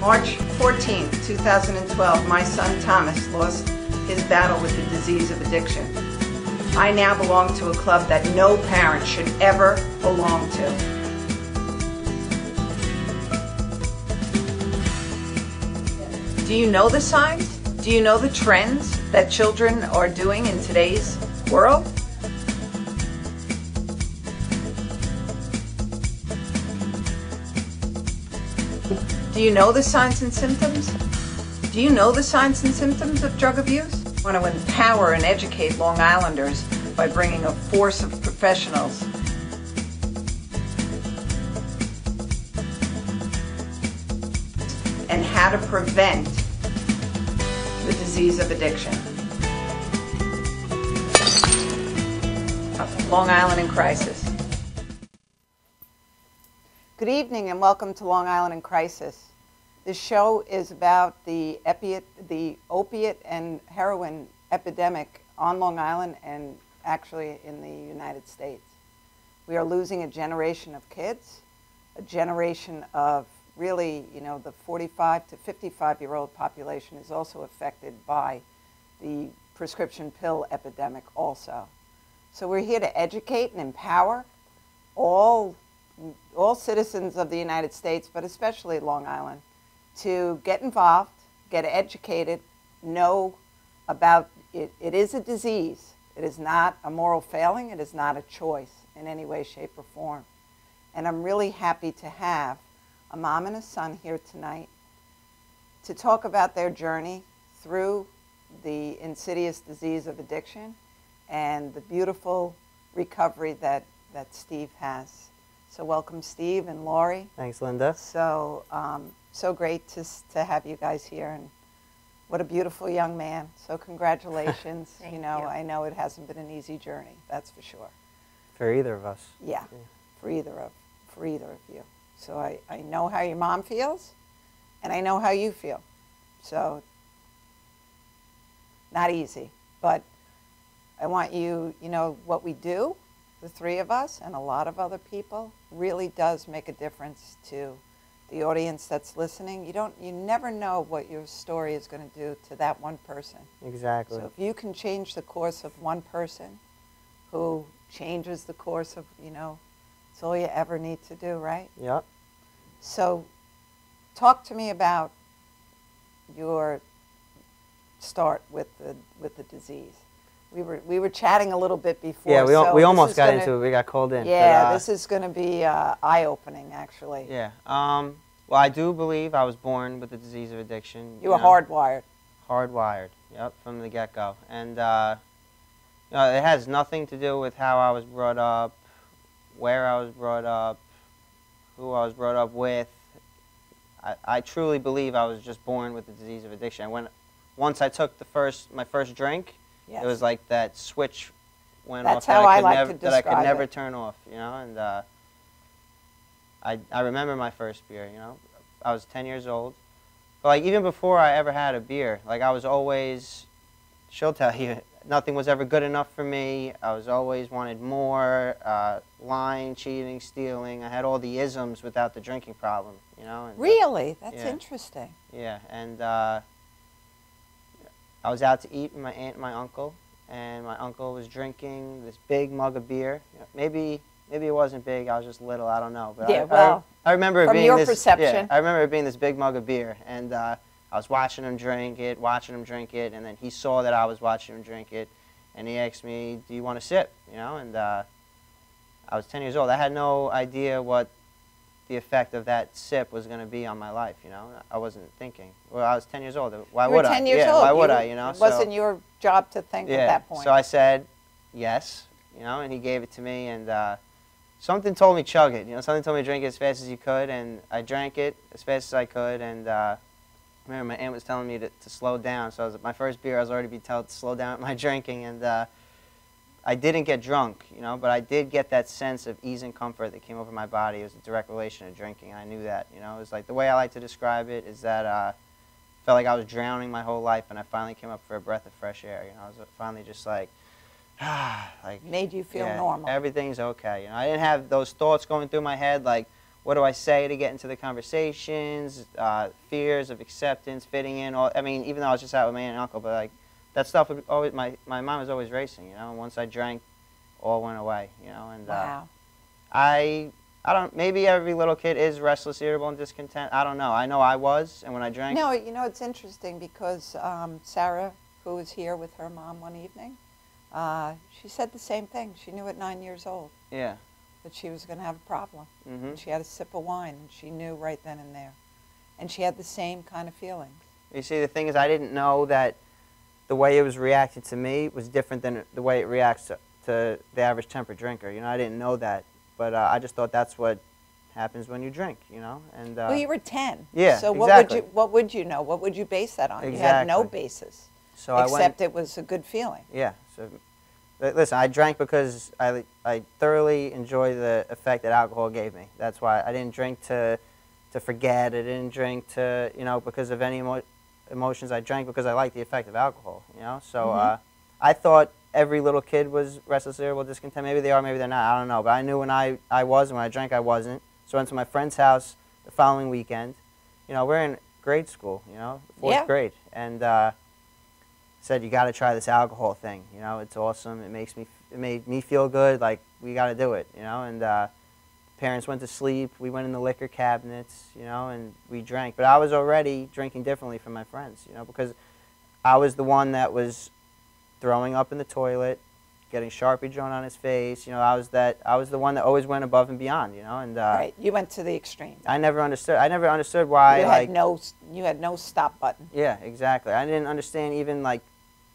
March 14, 2012, my son Thomas lost his battle with the disease of addiction. I now belong to a club that no parent should ever belong to. Do you know the signs? Do you know the trends that children are doing in today's world? Do you know the signs and symptoms? Do you know the signs and symptoms of drug abuse? I want to empower and educate Long Islanders by bringing a force of professionals and how to prevent the disease of addiction. Long Island in Crisis. Good evening and welcome to Long Island in Crisis. This show is about the opiate and heroin epidemic on Long Island and actually in the United States. We are losing a generation of kids, a generation of really, the 45 to 55-year-old population is also affected by the prescription pill epidemic also. So we're here to educate and empower all citizens of the United States, but especially Long Island, to get involved, get educated, know about it. It is a disease. It is not a moral failing. It is not a choice in any way, shape, or form. And I'm really happy to have a mom and a son here tonight to talk about their journey through the insidious disease of addiction and the beautiful recovery that Steve has. So welcome, Steve and Laurie. Thanks, Linda. So, so great to have you guys here, and what a beautiful young man. So congratulations. Thank you. I know it hasn't been an easy journey, that's for sure. For either of us. Yeah, for either of you. So I know how your mom feels, and I know how you feel. So not easy, but I want you, what we do, the three of us and a lot of other people, really does make a difference to the audience that's listening. You never know what your story is going to do to that one person. Exactly. So if you can change the course of one person who changes the course of, it's all you ever need to do, right? Yep. So talk to me about your start with the disease. We were chatting a little bit before. Yeah, we almost got into it. We got called in. Yeah, but, this is going to be eye-opening, actually. Yeah. Well, I do believe I was born with the disease of addiction. You were hardwired. Hardwired. Yep, from the get-go. And it has nothing to do with how I was brought up, where I was brought up, who I was brought up with. I truly believe I was just born with the disease of addiction. Once I took my first drink, yes, it was like that switch went That's off how I like to that I could describe never it. turn off, and I remember my first beer, I was 10 years old. But like even before I ever had a beer, like I was always, she'll tell you, nothing was ever good enough for me. I was always wanted more, lying, cheating, stealing. I had all the isms without the drinking problem, And, Really? That's yeah. interesting. Yeah, and I was out to eat with my aunt and my uncle, and my uncle was drinking this big mug of beer. Maybe it wasn't big. I was just little. I don't know. But Yeah, well, I remember it from being your this, perception. Yeah, I remember it being this big mug of beer, and I was watching him drink it, and then he saw that I was watching him drink it, and he asked me, "Do you want a sip?" And I was 10 years old. I had no idea what the effect of that sip was going to be on my life, I wasn't thinking. Well, I was 10 years old. Why would I? You were 10 years old. Why would I, It wasn't your job to think at that point. So I said yes, and he gave it to me, and something told me chug it, something told me drink it as fast as you could, and I drank it as fast as I could, and I remember my aunt was telling me to slow down, so my first beer I was already being told to slow down with my drinking, and I didn't get drunk, but I did get that sense of ease and comfort that came over my body. It was a direct relation to drinking, and I knew that, It was like, the way I like to describe it is that I felt like I was drowning my whole life, and I finally came up for a breath of fresh air, I was finally just like, like... Made you feel normal. Everything's okay, I didn't have those thoughts going through my head like, what do I say to get into the conversations, fears of acceptance, fitting in. I mean, even though I was just out with my aunt and uncle, but like that stuff would always, my mind was always racing, you know. And once I drank, all went away, you know. And Wow. I don't. Maybe every little kid is restless, irritable, and discontent. I don't know. I know I was, and when I drank. No, you know, it's interesting because Sarah, who was here with her mom one evening, she said the same thing. She knew at 9 years old Yeah. that she was going to have a problem. Mm-hmm. And she had a sip of wine, and she knew right then and there. And she had the same kind of feelings. You see, the thing is, I didn't know that the way it was reacting to me was different than the way it reacts to the average temperate drinker. You know, I didn't know that, but I just thought that's what happens when you drink. You know, and Well, you were 10. yeah, So exactly. what would you know? What would you base that on? You had no Exactly. basis, So I except went. it was a good feeling. Yeah. So, listen, I drank because I thoroughly enjoy the effect that alcohol gave me. That's why I didn't drink to forget. I didn't drink to, you know, because of any emotions. I drank because I liked the effect of alcohol, you know. So I thought every little kid was restless, irritable, discontent. Maybe they are, maybe they're not. I don't know. But I knew when I was, and when I drank, I wasn't. So I went to my friend's house the following weekend. You know, we're in grade school, you know, fourth grade. And said, you got to try this alcohol thing. You know, it's awesome. It made me feel good. Like, we got to do it, you know. And parents went to sleep. We went in the liquor cabinets, you know, and we drank. But I was already drinking differently from my friends, you know, because I was the one that was throwing up in the toilet, getting Sharpie drawn on his face. You know, I was the one that always went above and beyond, you know. And Right. You went to the extreme. I never understood why. You had no stop button. Yeah, exactly. I didn't understand even like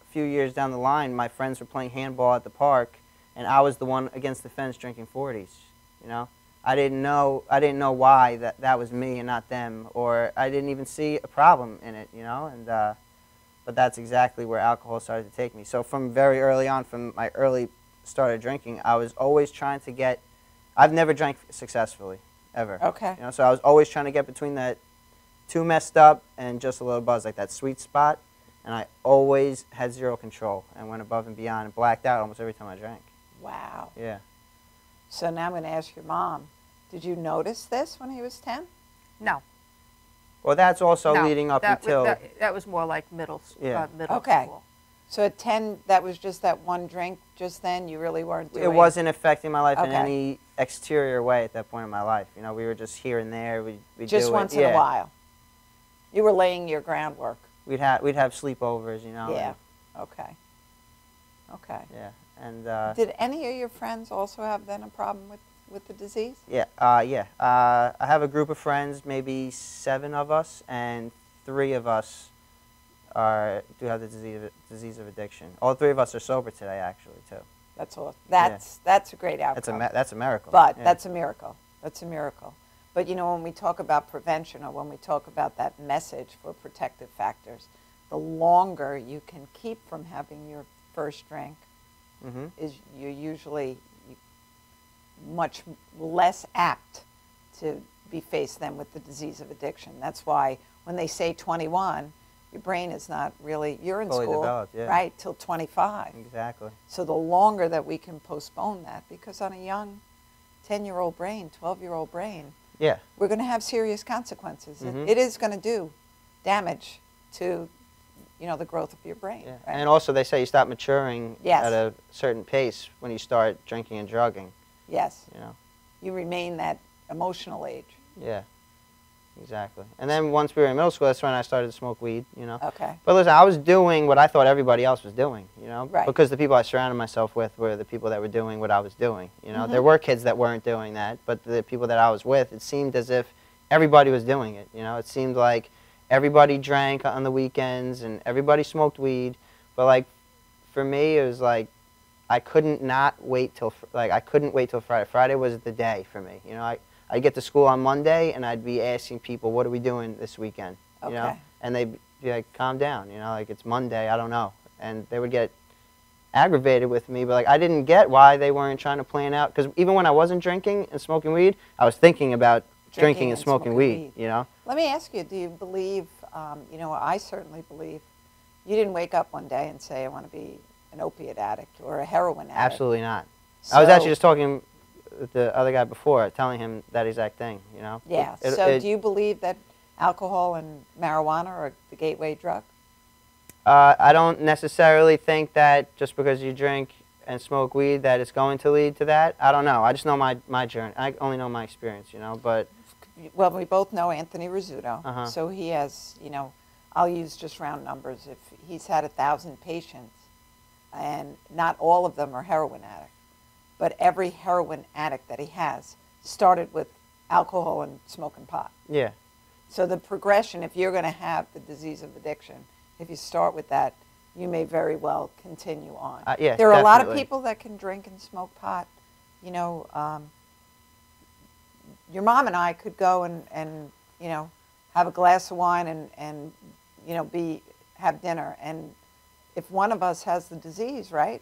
a few years down the line, my friends were playing handball at the park, and I was the one against the fence drinking 40s, you know. I didn't know why that was me and not them, or I didn't even see a problem in it, you know. And but that's exactly where alcohol started to take me. So from very early on, from my early start of drinking, I was always trying to get. I've never drank successfully, ever. Okay. You know, so I was always trying to get between that too messed up and just a little buzz, like that sweet spot. And I always had zero control and went above and beyond and blacked out almost every time I drank. Wow. Yeah. So now I'm going to ask your mom, did you notice this when he was 10? No. Well, that's also no, leading up that until. that was more like middle Okay. school. So at 10, that was just that one drink just then? You really weren't doing It wasn't affecting my life in Okay. any exterior way at that point in my life. You know, we were just here and there. We'd just do once it. in Yeah. a while. You were laying your groundwork. We'd have sleepovers, you know. Yeah. Okay. Okay. Yeah. And Did any of your friends also have then a problem with the disease? yeah. I have a group of friends, maybe 7 of us, and 3 of us do have the disease of addiction. All 3 of us are sober today, actually, too. That's all. That's a great outcome. That's a miracle. But yeah. that's a miracle. That's a miracle. But you know, when we talk about prevention, or when we talk about that message for protective factors, the longer you can keep from having your first drink, is you're usually much less apt to be faced then with the disease of addiction. That's why when they say 21, your brain is not really, you're in Fully school, developed, yeah. right, till 25. Exactly. So the longer that we can postpone that, because on a young 10-year-old brain, 12-year-old brain, Yeah. we're going to have serious consequences. It is going to do damage to, you know, the growth of your brain. Yeah. Right? And also, they say you stop maturing Yes. at a certain pace when you start drinking and drugging. Yes. You know. You remain that emotional age. Yeah. Exactly. And then once we were in middle school, that's when I started to smoke weed. You know. Okay. But listen, I was doing what I thought everybody else was doing. You know. Right. Because the people I surrounded myself with were the people that were doing what I was doing. You know. There were kids that weren't doing that, but the people that I was with, it seemed as if everybody was doing it. You know. It seemed like everybody drank on the weekends and everybody smoked weed. But like, for me, it was like I couldn't wait till Friday. Friday was the day for me. You know. I'd get to school on Monday and I'd be asking people, what are we doing this weekend? You know? Okay. And they'd be like, calm down, you know, like it's Monday, I don't know. And they would get aggravated with me, but like I didn't get why they weren't trying to plan out, because even when I wasn't drinking and smoking weed, I was thinking about drinking and smoking weed, you know? Let me ask you, do you believe, you know, I certainly believe, you didn't wake up one day and say, I want to be an opiate addict or a heroin addict. Absolutely not. So, I was actually just talking the other guy before, telling him that exact thing, you know? Yeah. So do you believe that alcohol and marijuana are the gateway drug? I don't necessarily think that just because you drink and smoke weed that it's going to lead to that. I don't know. I just know my journey. I only know my experience, you know, but... Well, we both know Anthony Rizzuto. Uh-huh. So he has, you know, I'll use just round numbers. If he's had 1,000 patients, and not all of them are heroin addicts, but every heroin addict that he has started with alcohol and smoking pot. Yeah. So the progression, if you're going to have the disease of addiction, if you start with that, you may very well continue on. Yes, there are a lot of definitely. people that can drink and smoke pot. You know, your mom and I could go and you know, have a glass of wine and you know, have dinner. And if one of us has the disease, right,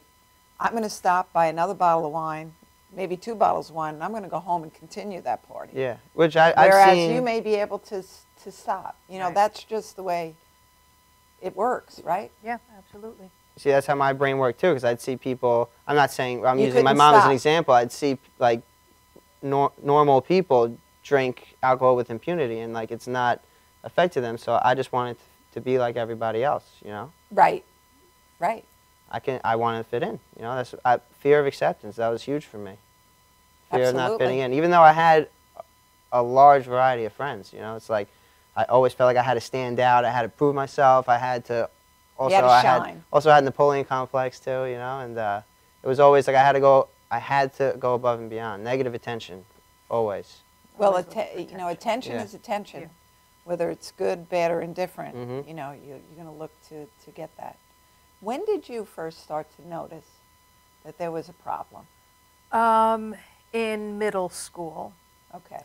I'm going to stop, buy another bottle of wine, maybe 2 bottles of wine, and I'm going to go home and continue that party. Yeah, which I've Whereas seen... you may be able to stop. You know, Right. that's just the way it works, right? Yeah, absolutely. See, that's how my brain worked too, because I'd see people, I'm not saying, I'm You using my couldn't mom as stop. an example, I'd see like normal people drink alcohol with impunity and like it's not affected them, so I just wanted to be like everybody else, you know? Right, right. I wanted to fit in, you know? Fear of acceptance, that was huge for me. Fear of not Absolutely. fitting in, even though I had a large variety of friends, you know? It's like, I always felt like I had to stand out, I had to prove myself, I had to... Also, You had to shine. Also had Napoleon complex too, you know, and it was always like I had to go above and beyond. Negative attention, always. Well, Always look for you know, attention Yeah. is attention. Yeah. Whether it's good, bad, or indifferent, Mhm. you know, you're going to look to get that. When did you first start to notice that there was a problem? In middle school, Okay.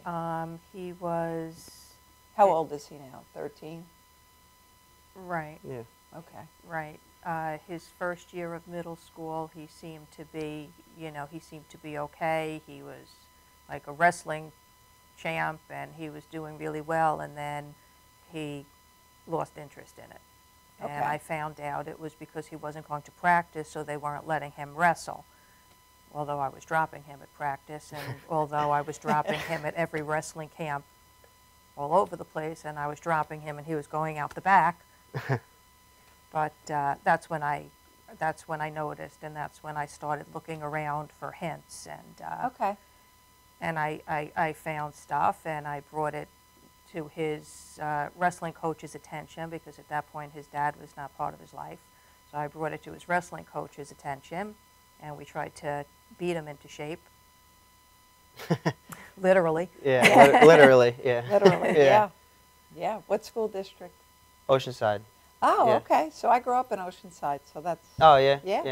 he was, How old is he now? 13? right, Yeah. Okay. right. His first year of middle school, he seemed to be, you know, he seemed to be okay. He was like a wrestling champ, and he was doing really well, and then he lost interest in it. And Okay. I found out it was because he wasn't going to practice, so they weren't letting him wrestle. Although I was dropping him at practice, and although I was dropping him at every wrestling camp all over the place, and I was dropping him and he was going out the back. But that's when I noticed, and that's when I started looking around for hints, and Okay. and I found stuff, and I brought it to his wrestling coach's attention, because at that point his dad was not part of his life. So I brought it to his wrestling coach's attention, and we tried to beat him into shape, literally. Yeah, literally, yeah. Literally, Yeah. yeah. Yeah. What school district? Oceanside. Oh, Yeah. okay. So I grew up in Oceanside, so that's... Oh, yeah? Yeah.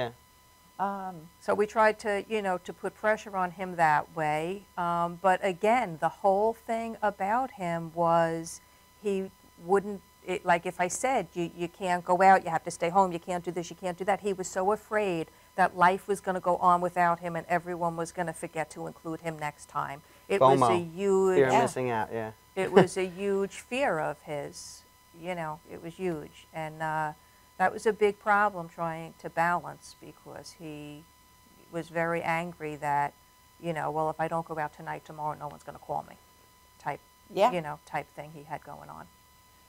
Yeah. So we tried to, you know, to put pressure on him that way. But again, the whole thing about him was he wouldn't, like if I said, you can't go out, you have to stay home, you can't do this, you can't do that. He was so afraid that life was going to go on without him and everyone was going to forget to include him next time. It was a FOMO. huge, Fear of Yeah. missing out, yeah. it was a huge fear of his, you know, it was huge. And that was a big problem trying to balance, because he was very angry that, you know, well, if I don't go out tonight, tomorrow no one's going to call me type, Yeah. you know, type thing he had going on.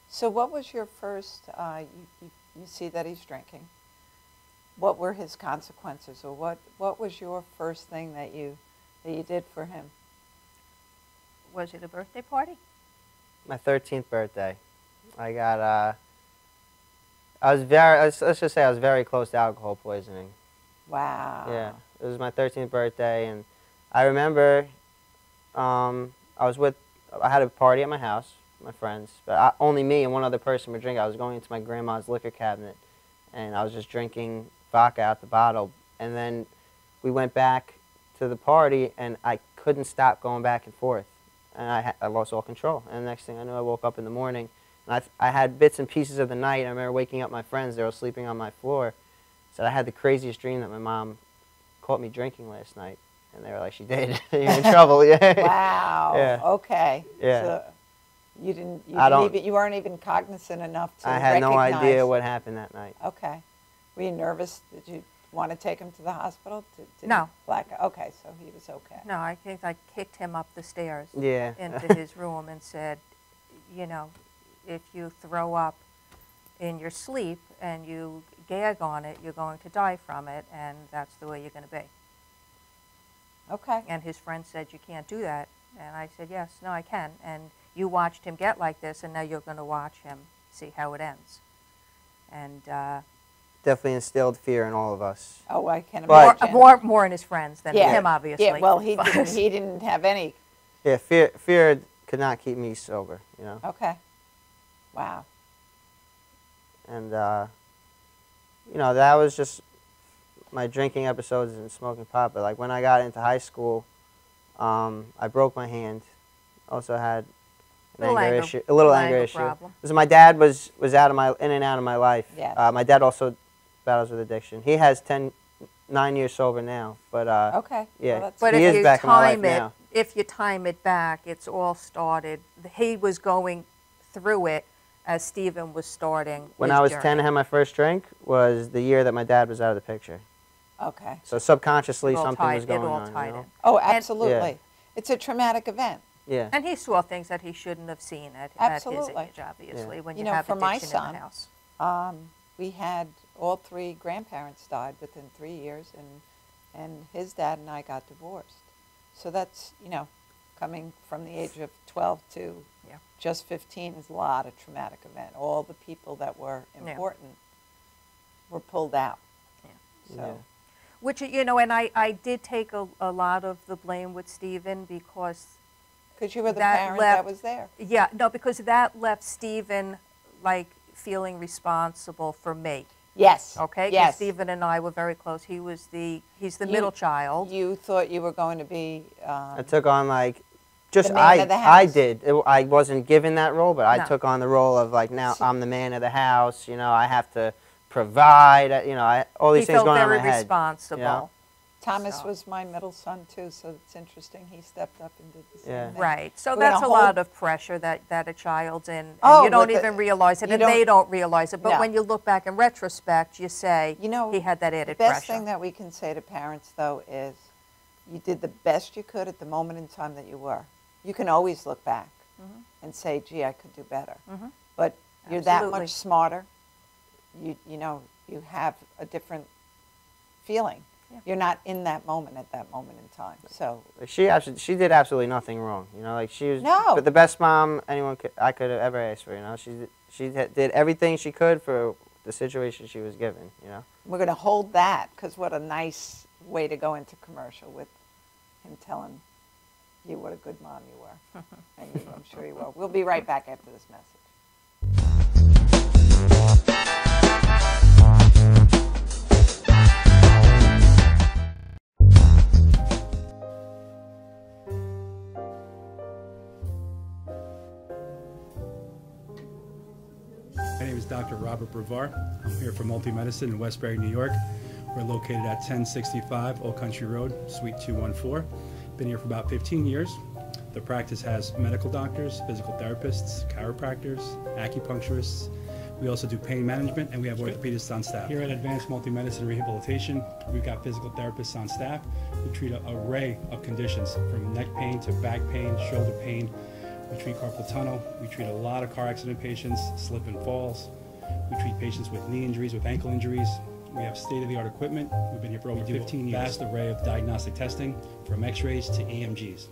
So what was your first, you see that he's drinking. What were his consequences, or what was your first thing that you did for him? Was it a birthday party? My 13th birthday. I got, let's just say I was very close to alcohol poisoning. Wow. Yeah, it was my 13th birthday, and I remember I had a party at my house, my friends, but only me and one other person were drinking. I was going into my grandma's liquor cabinet, and I was just drinking vodka out the bottle, and then we went back to the party, and I couldn't stop going back and forth, and I lost all control, and the next thing I knew, I woke up in the morning, and I had bits and pieces of the night. I remember waking up my friends, they were sleeping on my floor, said I had the craziest dream that my mom caught me drinking last night, and they were like, she did. You're in trouble, yeah. Wow. Yeah. Okay. Yeah. So you weren't even cognizant enough to I had no recognize. idea what happened that night. Okay. Were you nervous? Did you want to take him to the hospital? No. Okay, so he was okay. No, I think I kicked him up the stairs Yeah. into his room and said, you know, if you throw up in your sleep and you gag on it, you're going to die from it, and that's the way you're going to be. Okay. And his friend said, you can't do that. And I said, yes, no, I can. And you watched him get like this, and now you're going to watch him see how it ends. And Definitely instilled fear in all of us. Oh, I can But- imagine. more in his friends than Yeah. him, obviously. Yeah, well, he didn't have any. Yeah, fear could not keep me sober, you know. Okay. Wow. And, you know, that was just my drinking episodes and smoking pot. But, like, when I got into high school, I broke my hand. Also had an anger issue, a little anger issue. Problem. Because my dad was in and out of my life. Yes. My dad also battles with addiction. He has 9 years sober now. But, Okay. yeah, Well, that's But he if is you back in my life time it, now. if you time it back, it's all started. He was going through it as Stephen was starting. When his I was journey. 10 and had my first drink was the year that my dad was out of the picture. Okay. So subconsciously It all something was tied- going it all on. tied You know? in. Oh, And- absolutely. Yeah. It's a traumatic event. Yeah. And he saw things that he shouldn't have seen at his Absolutely. age, obviously, Yeah. when You you, know, have for my addiction in son, the house. We had all 3 grandparents died within 3 years, and his dad and I got divorced. So that's, you know, coming from the age of 12 to Yeah. just 15 is a lot of traumatic event. All the people that were Yeah. important were pulled out. Yeah. So, Yeah. Which, you know, and I did take a lot of the blame with Stephen because, because you were the That parent left- that was there. yeah, no, because that left Stephen, like, feeling responsible for me. Yes. Okay, because Yes. Stephen and I were very close. He's the You- middle child. You thought you were going to be. I took on like, just The man of the house. I did. I wasn't given that role, but I No. took on the role of like, now I'm the man of the house. You know, I have to provide. You know, all these He things felt going on in very my head. responsible. Yeah. Thomas So. was my middle son too, so it's interesting. He stepped up and did the same Yeah. thing. Right. So We're gonna that's a hold- lot of pressure that a child's in. And Oh, you don't but even realize it, you and they don't- don't realize it. But No. when you look back in retrospect, you say, You know, he had that the added best pressure. thing that we can say to parents, though, is you did the best you could at the moment in time that you were. You can always look back Mhm. and say, gee, I could do better. Mhm. But you're that Absolutely. much smarter. You know, you have a different feeling. Yeah. You're not in that moment at that moment in time. So, Like she did absolutely nothing wrong. You know, like she was No. but the best mom I could have ever asked for. You know, she did everything she could for the situation she was given. You know. we're going to hold that, because what a nice way to go into commercial with him telling you what a good mom you were. And I'm sure you will. We'll be right back after this message. My name is Dr. Robert Brevard. I'm here for Multi-Medicine in Westbury, New York. We're located at 1065 Old Country Road, Suite 214. Been here for about 15 years. The practice has medical doctors, physical therapists, chiropractors, acupuncturists. We also do pain management, and we have orthopedists on staff. Here at Advanced Multi-Medicine Rehabilitation, we've got physical therapists on staff who treat an array of conditions, from neck pain to back pain, shoulder pain. We treat carpal tunnel. We treat a lot of car accident patients, slip and falls. We treat patients with knee injuries, with ankle injuries. We have state-of-the-art equipment. We've been here for over 15 years. Vast array of diagnostic testing, from x-rays to EMGs.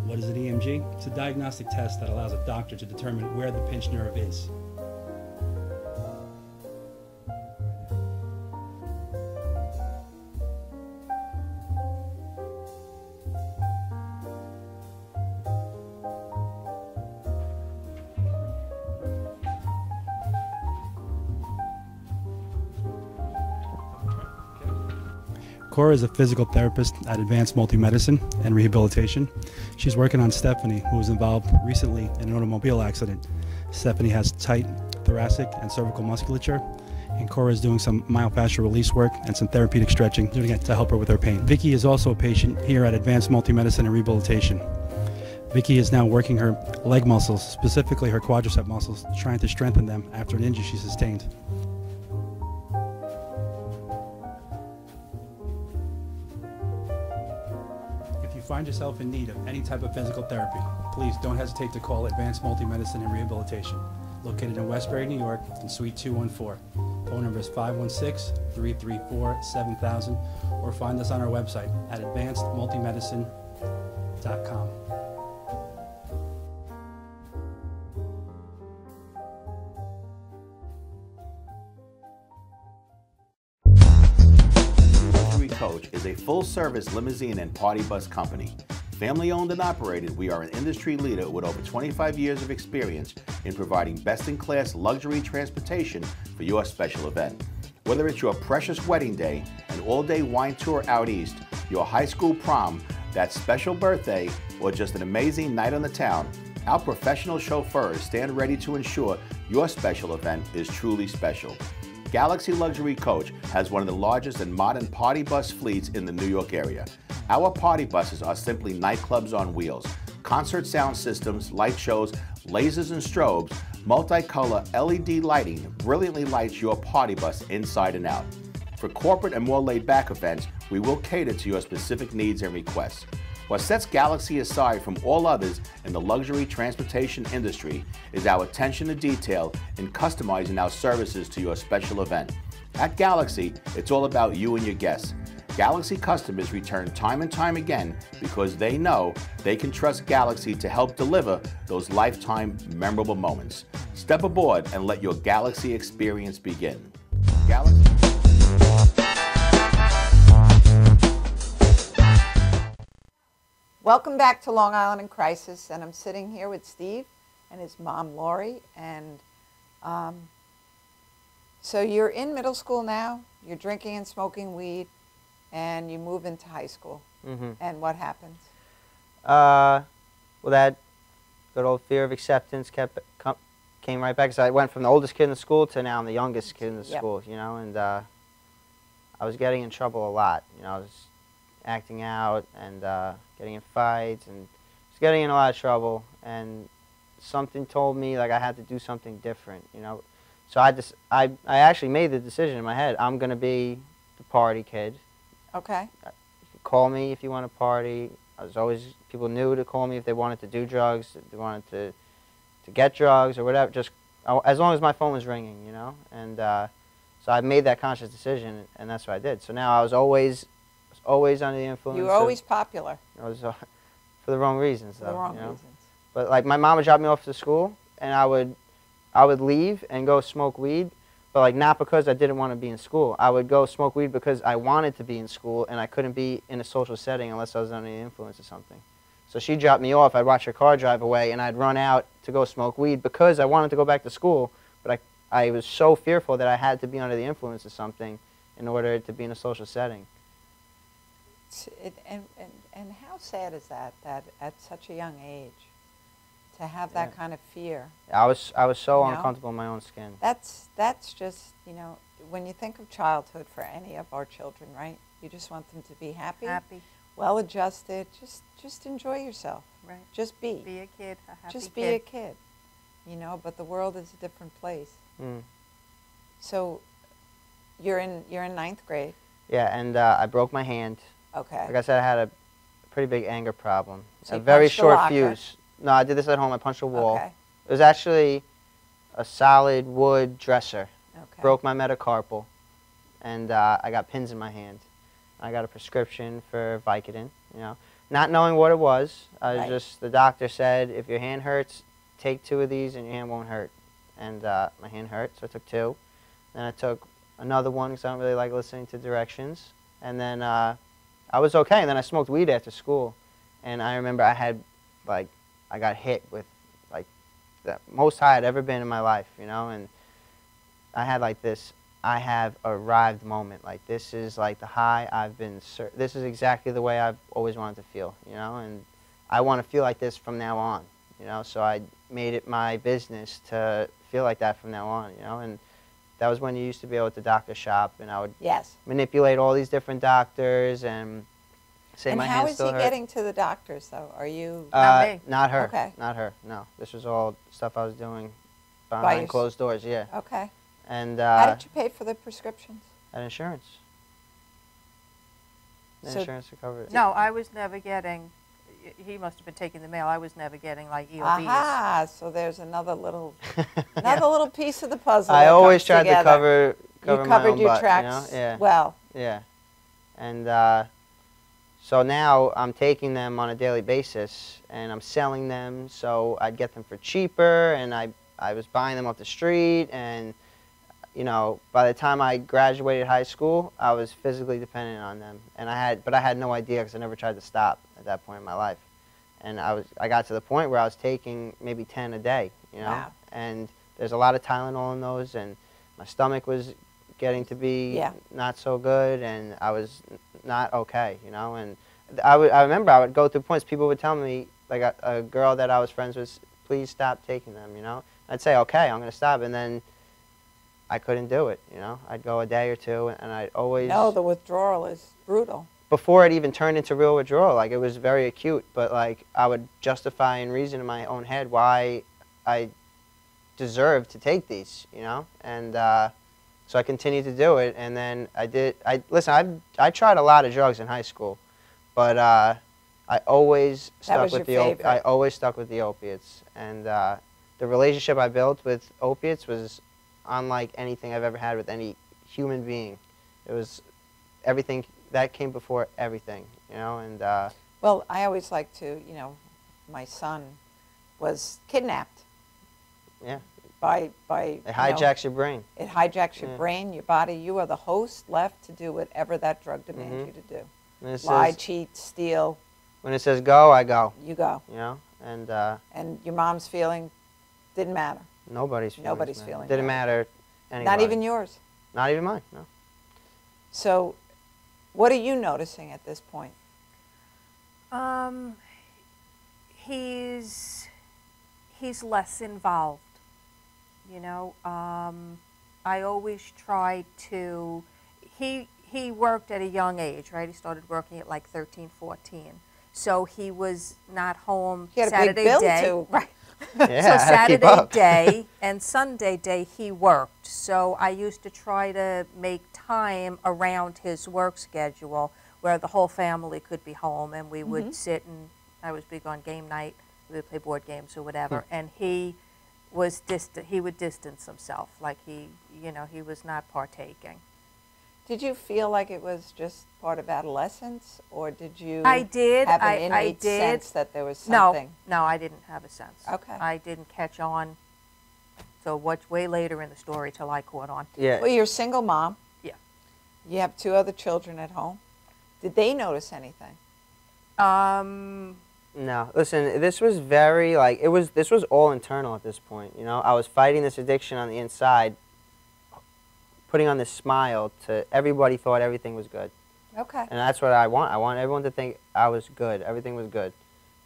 What is an EMG? It's a diagnostic test that allows a doctor to determine where the pinched nerve is. Cora is a physical therapist at Advanced Multi-Medicine and Rehabilitation. She's working on Stephanie, who was involved recently in an automobile accident. Stephanie has tight thoracic and cervical musculature, and Cora is doing some myofascial release work and some therapeutic stretching, doing it to help her with her pain. Vicky is also a patient here at Advanced Multi-Medicine and Rehabilitation. Vicky is now working her leg muscles, specifically her quadricep muscles, trying to strengthen them after an injury she sustained. find yourself in need of any type of physical therapy, please don't hesitate to call Advanced Multi-Medicine and Rehabilitation, located in Westbury, New York, in Suite 214. Phone number is 516-334-7000, or find us on our website at advancedmultimedicine.com. Coach is a full-service limousine and party bus company. Family-owned and operated, we are an industry leader with over 25 years of experience in providing best-in-class luxury transportation for your special event. Whether it's your precious wedding day, an all-day wine tour out east, your high school prom, that special birthday, or just an amazing night on the town, our professional chauffeurs stand ready to ensure your special event is truly special. Galaxy Luxury Coach has one of the largest and modern party bus fleets in the New York area. Our party buses are simply nightclubs on wheels. Concert sound systems, light shows, lasers and strobes, multicolor LED lighting brilliantly lights your party bus inside and out. For corporate and more laid-back events, we will cater to your specific needs and requests. What sets Galaxy aside from all others in the luxury transportation industry is our attention to detail in customizing our services to your special event. At Galaxy, it's all about you and your guests. Galaxy customers return time and time again because they know they can trust Galaxy to help deliver those lifetime memorable moments. Step aboard and let your Galaxy experience begin. Galaxy. Welcome back to Long Island in Crisis, and I'm sitting here with Steve and his mom, Lori, and so you're in middle school now, you're drinking and smoking weed, and you move into high school. Mm-hmm. And what happens? Well, that good old fear of acceptance came right back. So I went from the oldest kid in the school to now I'm the youngest kid in the school, you know, and I was getting in trouble a lot. You know, I was acting out and getting in fights and just getting in a lot of trouble, and something told me like I had to do something different, you know. So I actually made the decision in my head, I'm going to be the party kid. Okay. Call me if you want to party. I was always, people knew to call me if they wanted to do drugs, if they wanted to get drugs or whatever, just as long as my phone was ringing, you know. And so I made that conscious decision, and that's what I did. So now I was always under the influence. You were always popular. I was for the wrong reasons, though. For the wrong you know? reasons. But like my mom would drop me off to school, and I would leave and go smoke weed, but like not because I didn't want to be in school. I would go smoke weed because I wanted to be in school, and I couldn't be in a social setting unless I was under the influence of something. So she dropped me off. I'd watch her car drive away, and I'd run out to go smoke weed because I wanted to go back to school, but I was so fearful that I had to be under the influence of something in order to be in a social setting. And how sad is that at such a young age to have that kind of fear? I was so You know? uncomfortable in my own skin. That's just, you know, when you think of childhood for any of our children, right? You just want them to be happy, well-adjusted, just enjoy yourself. Right. Just be. Be a kid, a happy Just be a kid, you know, but the world is a different place. Mm. So you're in ninth grade. Yeah, and I broke my hand. Okay. Like I said, I had a pretty big anger problem. So a you very punched a short locker. fuse. No, I did this at home. I punched a wall. Okay. It was actually a solid wood dresser. Okay. Broke my metacarpal, and I got pins in my hand. I got a prescription for Vicodin, you know. Not knowing what it was, the doctor said, if your hand hurts, take 2 of these and your hand won't hurt. And my hand hurt, so I took 2. Then I took another one because I don't really like listening to directions. And then I was okay, and then I smoked weed after school. And I remember I got hit with like the most high I'd ever been in my life, you know, and I had like this, I have arrived moment. Like this is like the high I've been, this is exactly the way I've always wanted to feel, you know, and I want to feel like this from now on, you know, so I made it my business to feel like that from now on, you know, and that was when you used to be able to doctor shop, and I would manipulate all these different doctors and say my hand still hurt. And how is he getting to the doctors, though? Are you... Not me. Not her. Okay. Not her, no. This was all stuff I was doing behind closed doors, yeah. Okay. And how did you pay for the prescriptions? At insurance. The So- insurance covered it. No, I was never getting he must have been taking the mail. I was never getting like EOBs. Aha! So there's another little little piece of the puzzle. I that always comes tried together. to cover You my covered own your butt, tracks you know? Yeah. well. Yeah. And so now I'm taking them on a daily basis, and I'm selling them, so I'd get them for cheaper, and I was buying them off the street, and, you know, by the time I graduated high school, I was physically dependent on them. And but I had no idea because I never tried to stop at that point in my life. And I got to the point where I was taking maybe 10 a day, you know? Wow. And there's a lot of Tylenol in those, and my stomach was getting to be not so good, and I was not okay, you know. And I remember I would go through points, people would tell me, like a girl that I was friends with, please stop taking them, you know. I'd say, okay, I'm going to stop, and then I couldn't do it, you know. I'd go a day or two, and I'd always... No, the withdrawal is brutal. Before it even turned into real withdrawal, like, it was very acute, but, like, I would justify and reason in my own head why I deserved to take these, you know. And so I continued to do it, and then listen, I tried a lot of drugs in high school, but I always stuck with I always stuck with the opiates, and the relationship I built with opiates was unlike anything I've ever had with any human being. It was everything that came before everything, you know. And well, I always like to, you know, my son was kidnapped. Yeah. By it hijacks your brain. It hijacks your brain, your body. You are the host left to do whatever that drug demands you to do. Lie, cheat, steal. When it says go, I go. You go. You know, and your mom's feeling didn't matter. Nobody's feeling. Didn't matter. Anybody. Not even yours. Not even mine. No. So, what are you noticing at this point? He's less involved. You know, I always tried to, he worked at a young age, right? He started working at like 13, 14. So he was not home Saturday day. Too, right? Yeah, so Saturday day and Sunday day he worked. So I used to try to make time around his work schedule where the whole family could be home, and we would sit, and I was big on game night. We would play board games or whatever, and he was he would distance himself, like he was not partaking. Did you feel like it was just part of adolescence, or did you have an innate sense that there was something? No, I didn't have a sense. Okay. I didn't catch on, so way later in the story till I caught on. Yeah. Well, you're a single mom. Yeah. You have 2 other children at home. Did they notice anything? No, listen, this was very, like, this was all internal at this point, you know. I was fighting this addiction on the inside, putting on this smile to everybody thought everything was good. Okay. And that's what I want. I want everyone to think I was good, everything was good.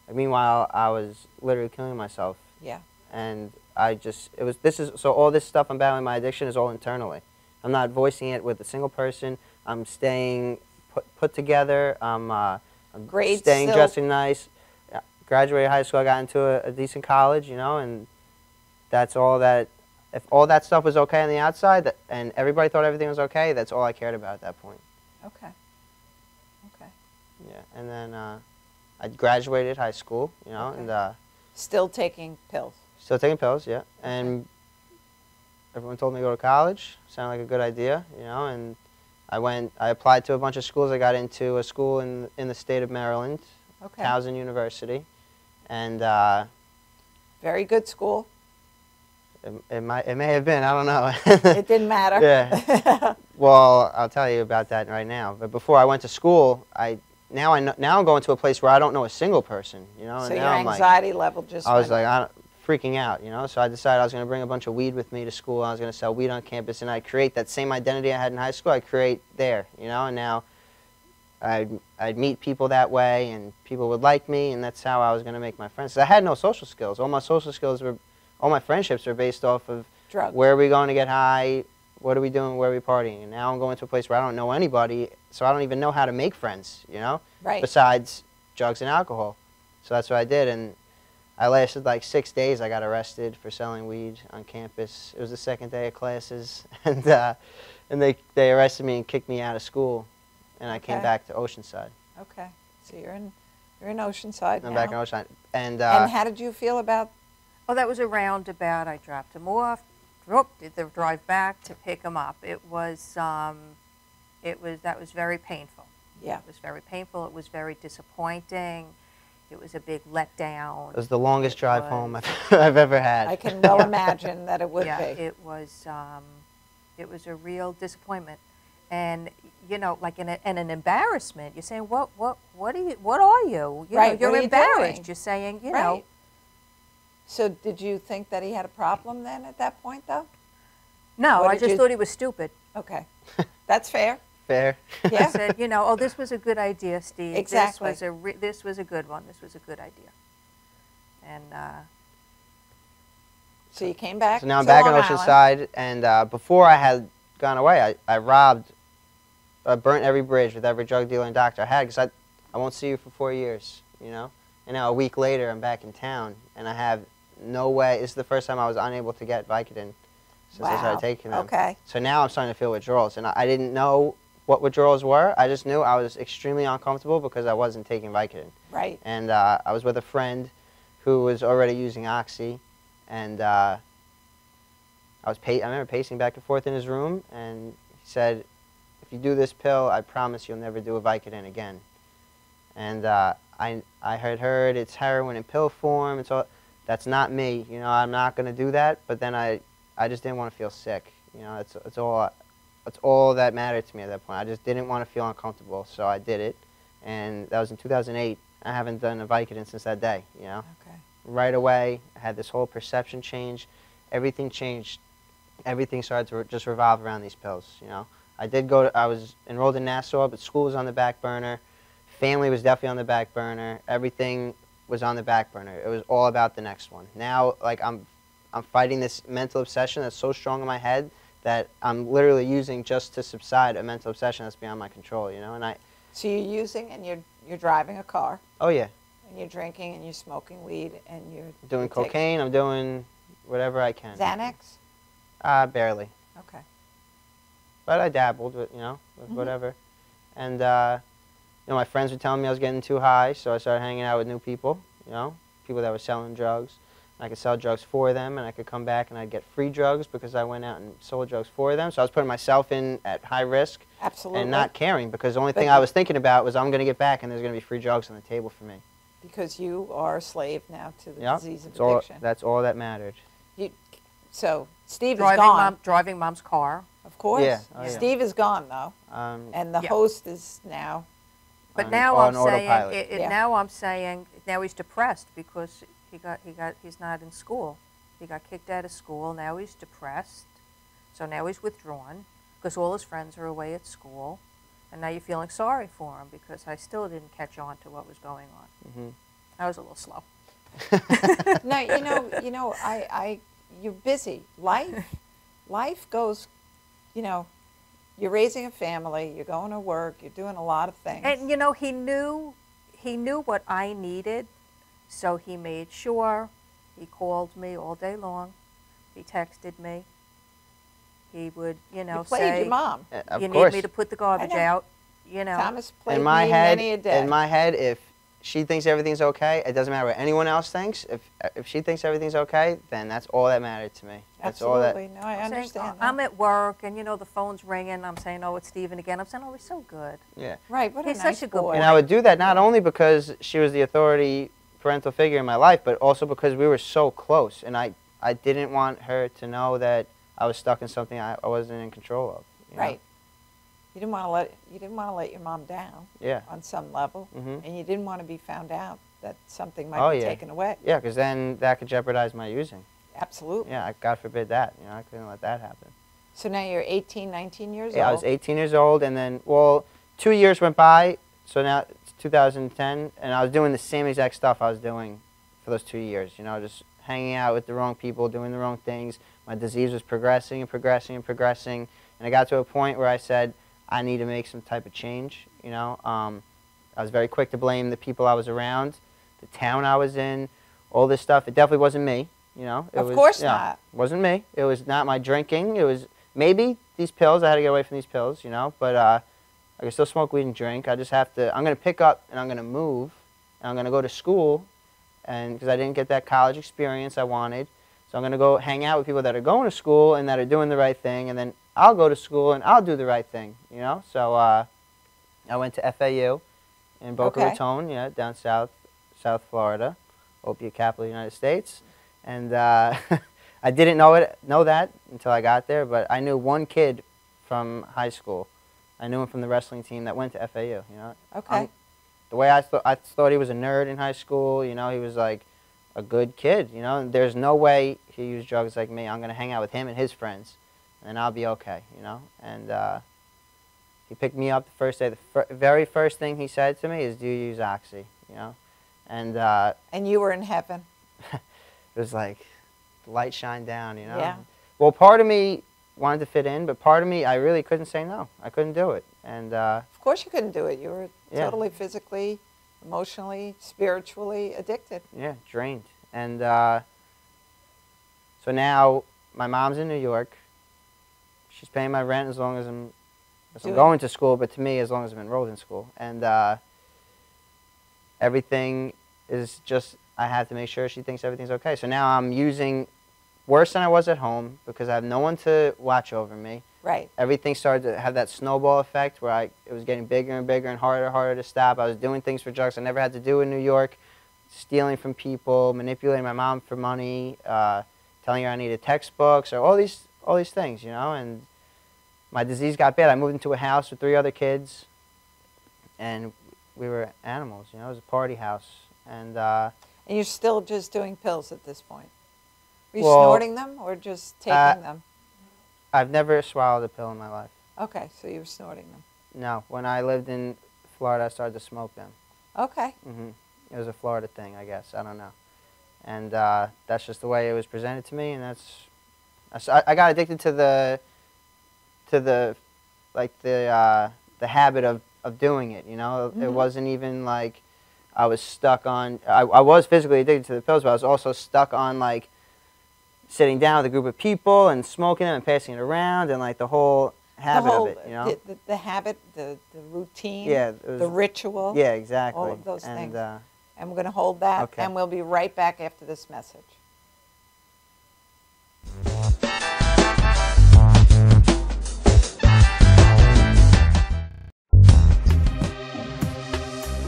Like, meanwhile, I was literally killing myself. Yeah. And so all this stuff I'm battling my addiction is all internally. I'm not voicing it with a single person. I'm staying put together. I'm staying dressing nice. Graduated high school, I got into a decent college, you know, and that's all that, if all that stuff was okay on the outside, and everybody thought everything was okay, that's all I cared about at that point. Okay. Okay. Yeah, and then I graduated high school, you know, and... Still taking pills? Still taking pills, yeah. And everyone told me to go to college. Sounded like a good idea, you know, and I applied to a bunch of schools. I got into a school in the state of Maryland, Towson University. And very good school. It may have been, I don't know. It didn't matter. Yeah. Well, I'll tell you about that right now. But before I went to school, now I'm going to a place where I don't know a single person, you know. So and your now anxiety level just I was like freaking out, you know. So I decided I was going to bring a bunch of weed with me to school. I was going to sell weed on campus, and I'd create that same identity I had in high school. I'd create there, you know. And now I'd meet people that way, and people would like me, and that's how I was going to make my friends. 'Cause I had no social skills. All my social skills all my friendships were based off of drugs. Where are we going to get high? What are we doing? Where are we partying? And now I'm going to a place where I don't know anybody, so I don't even know how to make friends, you know? Right. Besides drugs and alcohol. So that's what I did, and I lasted like 6 days. I got arrested for selling weed on campus. It was the second day of classes, and they arrested me and kicked me out of school, and I came back to Oceanside. Okay. So you're You're in Oceanside I'm now. back in Oceanside. And how did you feel about? Oh, that was a roundabout. I dropped him off, did the drive back to pick him up. That was very painful. Yeah. It was very painful. It was very disappointing. It was a big letdown. it was the longest drive home I've ever had. I can well imagine that it would Yeah, be. it was a real disappointment, and you know, like and an embarrassment. You're saying, what are you? What are you? You Right, know, you're what are you embarrassed. doing? You're saying, you Right. know. So did you think that he had a problem then at that point, though? No, What I did just you- thought he was stupid. Okay, that's fair. Fair. Yeah. I said, you know, oh, this was a good idea, Steve. Exactly. This was a good one. This was a good idea. And So you came back. So now I'm to back in Long Island. Oceanside, and before I had gone away, I burnt every bridge with every drug dealer and doctor I had, because I won't see you for 4 years, you know? And now a week later, I'm back in town, and I have no way. This is the first time I was unable to get Vicodin since I started taking them. Okay. So now I'm starting to feel withdrawals, and I didn't know what withdrawals were. I just knew I was extremely uncomfortable because I wasn't taking Vicodin. Right. And I was with a friend who was already using Oxy, and I remember pacing back and forth in his room, and he said, "If you do this pill, I promise you'll never do a Vicodin again." And I had heard it's heroin in pill form. It's all. That's not me. You know, I'm not going to do that. But then I just didn't want to feel sick. You know, it's all that mattered to me at that point. I just didn't want to feel uncomfortable, so I did it. And that was in 2008. I haven't done a Vicodin since that day, you know. Okay. Right away, I had this whole perception change. Everything changed. Everything started to just revolve around these pills, you know. I was enrolled in Nassau, but school was on the back burner. Family was definitely on the back burner. Everything was on the back burner. It was all about the next one. Now, like, I'm fighting this mental obsession that's so strong in my head that I'm literally using just to subside a mental obsession that's beyond my control, you know. And So you're using and you're driving a car oh yeah, and you're drinking and you're smoking weed and you're doing taking cocaine. I'm doing whatever I can. Xanax. Barely, Okay. but I dabbled with, you know, with whatever. And you know, my friends were telling me I was getting too high, so I started hanging out with new people, you know, people that were selling drugs. I could sell drugs for them, and I could come back and I'd get free drugs because I went out and sold drugs for them. So I was putting myself in at high risk. Absolutely. And not caring, because the only But thing I was thinking about was I'm going to get back and there's going to be free drugs on the table for me. Because you are a slave now to the Yep, disease of that's all, addiction. that's all that mattered. So Steve is gone. Driving mom's car. Of course. Yeah, oh, yeah. Steve is gone though, and the Yeah. host is now. But on- now on I'm saying, autopilot. Yeah. now I'm saying, now he's depressed because he's not in school. He got kicked out of school. Now he's depressed. So now he's withdrawn because all his friends are away at school. And now you're feeling sorry for him because I still didn't catch on to what was going on. I was a little slow. No, you're busy. Life goes, you know, you're raising a family, you're going to work, you're doing a lot of things. And you know, he knew what I needed, so he made sure. He called me all day long. He texted me. He would, you know, you played say, your mom. Of "You course. need me to put the garbage know. out." You know, Thomas played in my me head, many a day. in my head, if she thinks everything's okay, it doesn't matter what anyone else thinks. If she thinks everything's okay, then that's all that mattered to me. That's all that. Absolutely. No, I I'm saying, understand I'm that. at work, and you know, the phone's ringing. I'm saying, "Oh, it's Stephen again." I'm saying, "Oh, he's so good." Yeah. Right, what He's a nice such a good boy. And I would do that not only because she was the authority parental figure in my life, but also because we were so close, and I didn't want her to know that I was stuck in something I wasn't in control of. You know? Right. You didn't want to let your mom down Yeah. on some level, Mhm. and you didn't want to be found out that something might Oh, be yeah. taken away. Yeah, because then that could jeopardize my using. Absolutely. Yeah, God forbid that. You know, I couldn't let that happen. So now you're 18, 19 years Yeah, I old. was 18 years old, and then, well, 2 years went by, so now it's 2010, and I was doing the same exact stuff I was doing for those 2 years, you know, just hanging out with the wrong people, doing the wrong things. My disease was progressing and progressing and progressing, and I got to a point where I said, I need to make some type of change, you know. I was very quick to blame the people I was around, the town I was in, all this stuff. It definitely wasn't me, you know. It Of was, course yeah, not. It wasn't me. It was not my drinking. It was maybe these pills. I had to get away from these pills, you know. But I could still smoke weed and drink. I just have to, I'm going to pick up and I'm going to move. and I'm going to go to school, and because I didn't get that college experience I wanted. So I'm going to go hang out with people that are going to school and that are doing the right thing, and then I'll go to school and I'll do the right thing, you know? So I went to FAU in Boca Raton, yeah, down South Florida, opiate capital of the United States. And I didn't know that until I got there, but I knew one kid from high school. I knew him from the wrestling team that went to FAU, you know? Okay. The way I thought he was a nerd in high school, you know, he was like a good kid, you know? There's no way he used drugs like me. I'm going to hang out with him and his friends, and I'll be okay, you know? And he picked me up the first day. The very first thing he said to me is, "Do you use Oxy?" You know? And you were in heaven. It was like the light shined down, you know? Yeah. Well, part of me wanted to fit in, but part of me, I really couldn't say no. I couldn't do it. And of course you couldn't do it. You were yeah. totally physically, emotionally, spiritually addicted. Yeah, drained. And so now my mom's in New York. She's paying my rent as long as I'm going to school, but to me, as long as I'm enrolled in school. And everything is just, I have to make sure she thinks everything's okay. So now I'm using worse than I was at home because I have no one to watch over me. Right. Everything started to have that snowball effect where it was getting bigger and bigger and harder to stop. I was doing things for drugs I never had to do in New York, stealing from people, manipulating my mom for money, telling her I needed textbooks, or all these things, you know. And my disease got bad. I moved into a house with 3 other kids, and we were animals, you know. It was a party house. And you're still just doing pills at this point? Were you well, snorting them or just taking them? I've never swallowed a pill in my life. Okay, so you were snorting them. No. When I lived in Florida, I started to smoke them. Okay. Mm-hmm. It was a Florida thing, I guess. I don't know. And that's just the way it was presented to me, and I got addicted to the habit of doing it, you know? Mm-hmm. It wasn't even like I was stuck on, I was physically addicted to the pills, but I was also stuck on like sitting down with a group of people and smoking them and passing it around, and like the whole habit of it, you know? The habit, the routine, yeah, the ritual. Yeah, exactly. All of those things. And we're going to hold that, okay. And we'll be right back after this message.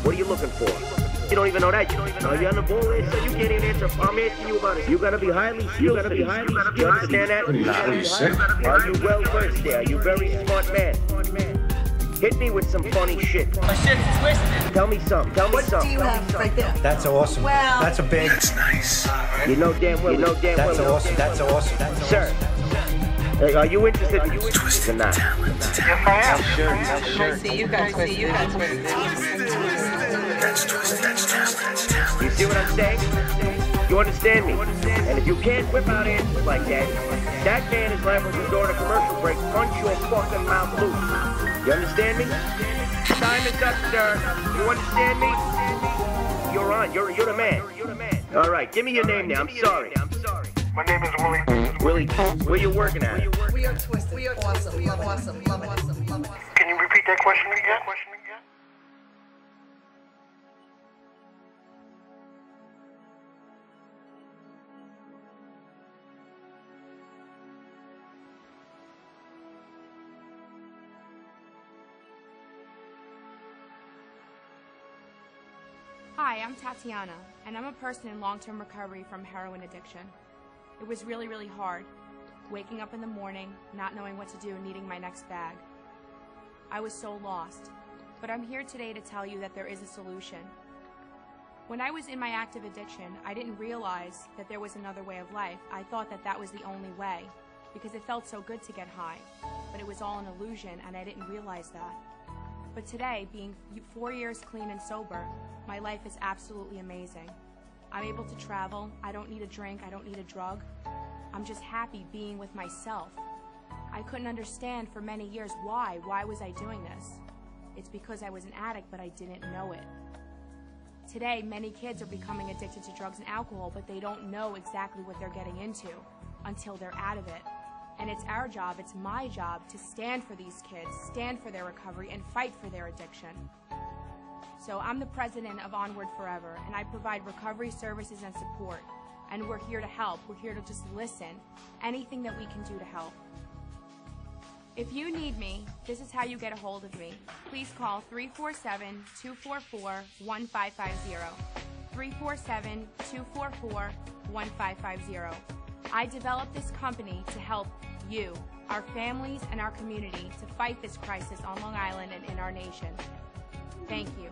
What are you looking for? You don't even know that. You don't even know you're on the ball list, so you can't even answer. I'm asking you about it. You gotta be highly skilled. You gotta be highly skilled. You understand that? Are you sick? Are you well versed there? Are you a very smart man? Hit me with some funny shit. My shit's twisted. Tell me something. Tell me something. What do you have right there? That's awesome. Well, that's a big. That's nice. You know damn well. You know damn well. That's awesome. That's awesome. That's awesome. Sir, are you interested in twisted or not? Yes, I am. Sure. I see you guys. I see you guys. That's twisted. You see what I'm saying? You understand me? And if you can't whip out answers like that, that man is liable to during a commercial break punch your fucking mouth loose. You understand me? Time is up, sir. You understand me? You're on. You're the man. All right, give me your name now. I'm sorry. My name is Willie. Willie, where you working at? We are twisted. We are awesome. Love it. Awesome. Love it. Awesome. Love it. Can you repeat that question again? Hi, I'm Tatiana, and I'm a person in long-term recovery from heroin addiction. It was really, really hard, waking up in the morning, not knowing what to do, needing my next bag. I was so lost, but I'm here today to tell you that there is a solution. When I was in my active addiction, I didn't realize that there was another way of life. I thought that that was the only way, because it felt so good to get high, but it was all an illusion, and I didn't realize that. But today, being 4 years clean and sober, my life is absolutely amazing. I'm able to travel, I don't need a drink, I don't need a drug. I'm just happy being with myself. I couldn't understand for many years why was I doing this? It's because I was an addict, but I didn't know it. Today, many kids are becoming addicted to drugs and alcohol, but they don't know exactly what they're getting into until they're out of it. And it's our job, it's my job, to stand for these kids, stand for their recovery, and fight for their addiction. So I'm the president of Onward Forever, and I provide recovery services and support. And we're here to help. We're here to just listen. Anything that we can do to help. If you need me, this is how you get a hold of me. Please call 347-244-1550. 347-244-1550. I developed this company to help you, our families, and our community to fight this crisis on Long Island and in our nation. Thank you.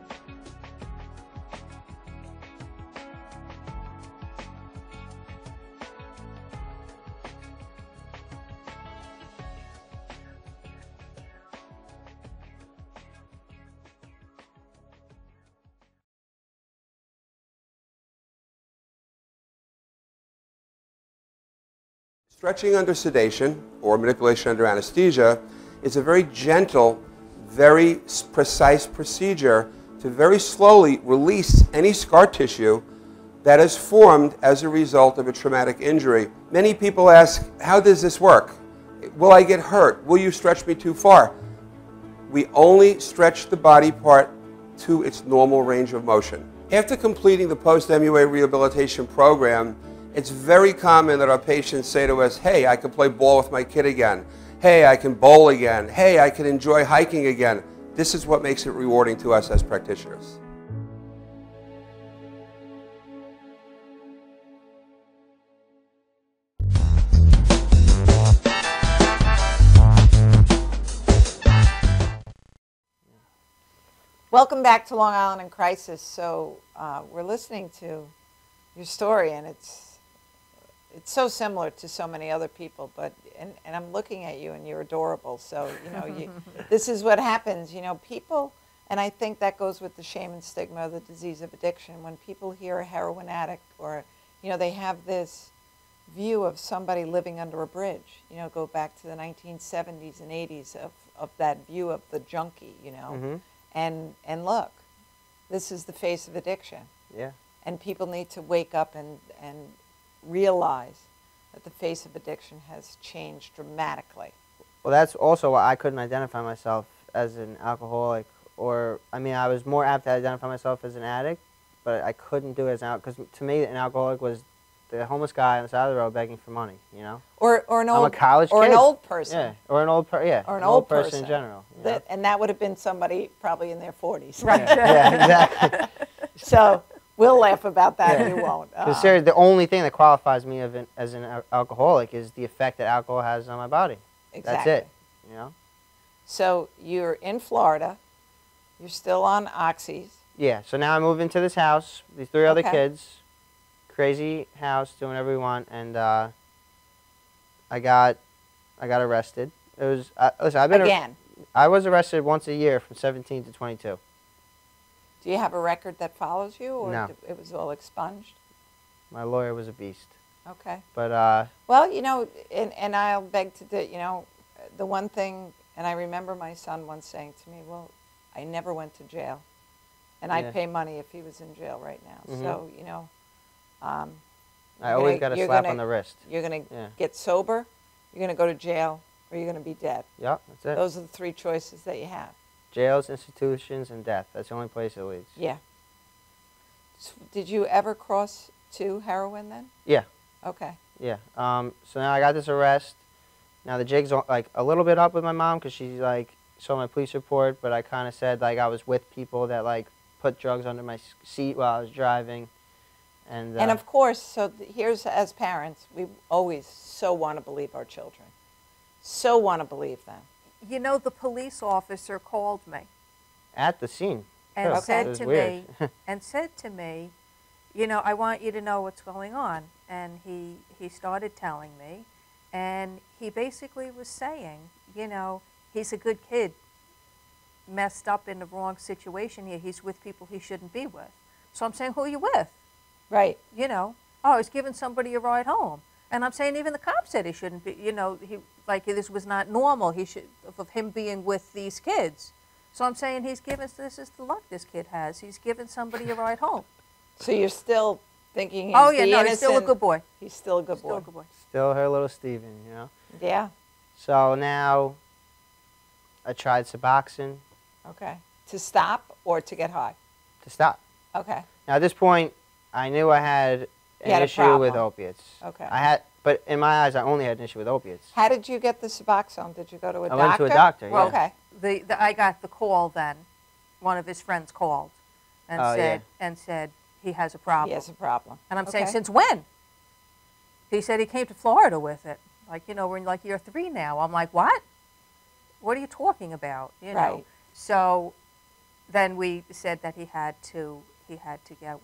Stretching under sedation or manipulation under anesthesia is a very gentle, very precise procedure to very slowly release any scar tissue that is formed as a result of a traumatic injury. Many people ask, how does this work? Will I get hurt? Will you stretch me too far? We only stretch the body part to its normal range of motion. After completing the post-MUA rehabilitation program, it's very common that our patients say to us, hey, I can play ball with my kid again. Hey, I can bowl again. Hey, I can enjoy hiking again. This is what makes it rewarding to us as practitioners. Welcome back to Long Island in Crisis. So we're listening to your story, and it's so similar to so many other people, but and I'm looking at you and you're adorable. So, you know, this is what happens, you know, people, and I think that goes with the shame and stigma of the disease of addiction. When people hear a heroin addict, or, you know, they have this view of somebody living under a bridge, you know, go back to the 1970s and 80s of that view of the junkie, you know, and look, this is the face of addiction. Yeah. And people need to wake up and realize that the face of addiction has changed dramatically. Well, that's also why I couldn't identify myself as an alcoholic, or, I mean, I was more apt to identify myself as an addict, but I couldn't do it as an alcoholic, because to me, an alcoholic was the homeless guy on the side of the road begging for money, you know? Or an old, I'm a college or kid. an old person. Yeah, or an old person in general. That, and that would have been somebody probably in their 40s. Right. Yeah, exactly. So we'll laugh about that, and you won't. Because seriously, the only thing that qualifies me as an alcoholic is the effect that alcohol has on my body. Exactly. That's it, you know? So you're in Florida. You're still on oxys. Yeah, so now I moved into this house, these three other Okay. kids, crazy house, doing whatever we want, and I got arrested. It was, listen, I've been... Again. I was arrested once a year from 17 to 22. Do you have a record that follows you, or No. it was all expunged? My lawyer was a beast. Okay. But, well, you know, and I'll beg to do, you know, the one thing, and I remember my son once saying to me, well, I never went to jail, and I'd pay money if he was in jail right now. So, you know, I always got a slap on the wrist. You're going to get sober, you're going to go to jail, or you're going to be dead. Yep, that's it. Those are the three choices that you have. Jails, institutions, and death. That's the only place it leads. Yeah. So did you ever cross to heroin then? Yeah. Okay. Yeah. So now I got this arrest. Now the jig's like a little bit up with my mom, because she like saw my police report, but I kind of said like I was with people that like put drugs under my seat while I was driving. And of course, so here's, as parents, we always so want to believe our children. So want to believe them. You know, the police officer called me at the scene and too. said It was to weird. me, you know, I want you to know what's going on. And he started telling me, and he basically was saying, you know, he's a good kid, messed up in the wrong situation here. He's with people he shouldn't be with. So I'm saying, who are you with? Right. You know, oh, he's giving somebody a ride home. And I'm saying even the cop said he shouldn't be, you know, this was not normal. He should, of him being with these kids. So I'm saying this is the luck this kid has. He's giving somebody a ride home. So you're still thinking he's he's still a good boy. He's still a good boy. Still a good boy. Still her little Steven, you know? Yeah. So now I tried Suboxone. Okay. To stop or to get high? to stop. Okay. Now, at this point, I knew I had You had an a issue with problem. opiates. Okay. But in my eyes, I only had an issue with opiates. How did you get the Suboxone? Did you go to a doctor? I went to a doctor, Well, yeah. Okay. I got the call then. One of his friends called and Oh, said yeah. and said he has a problem. He has a problem. And I'm saying, Okay. since when? He said he came to Florida with it. Like, you know, we're in like year 3 now. I'm like, what? What are you talking about? You know. Right. So then we said that he had to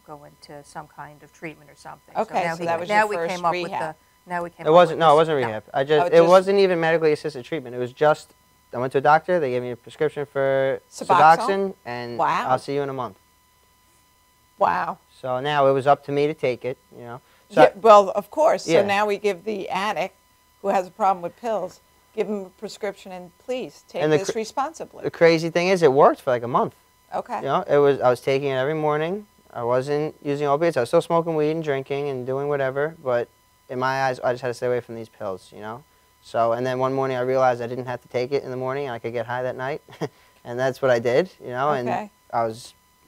go into some kind of treatment or something. Okay, now so that was your now we first came up rehab. with the now we came It up wasn't. with No, it this- wasn't rehab. Oh, It just- wasn't even medically assisted treatment. It was just. I went to a doctor. They gave me a prescription for Suboxone? Suboxone, and Wow. I'll see you in a month. Wow. So now it was up to me to take it. You know. So Yeah, well, of course. Yeah. So now we give the addict who has a problem with pills, give him a prescription and please take And the this cr- responsibly. the crazy thing is, it worked for like a month. Okay. You know, I was taking it every morning. I wasn't using opiates. I was still smoking weed and drinking and doing whatever. But in my eyes, I just had to stay away from these pills. You know. So and then one morning I realized I didn't have to take it in the morning. I could get high that night, and that's what I did. You know, Okay. and I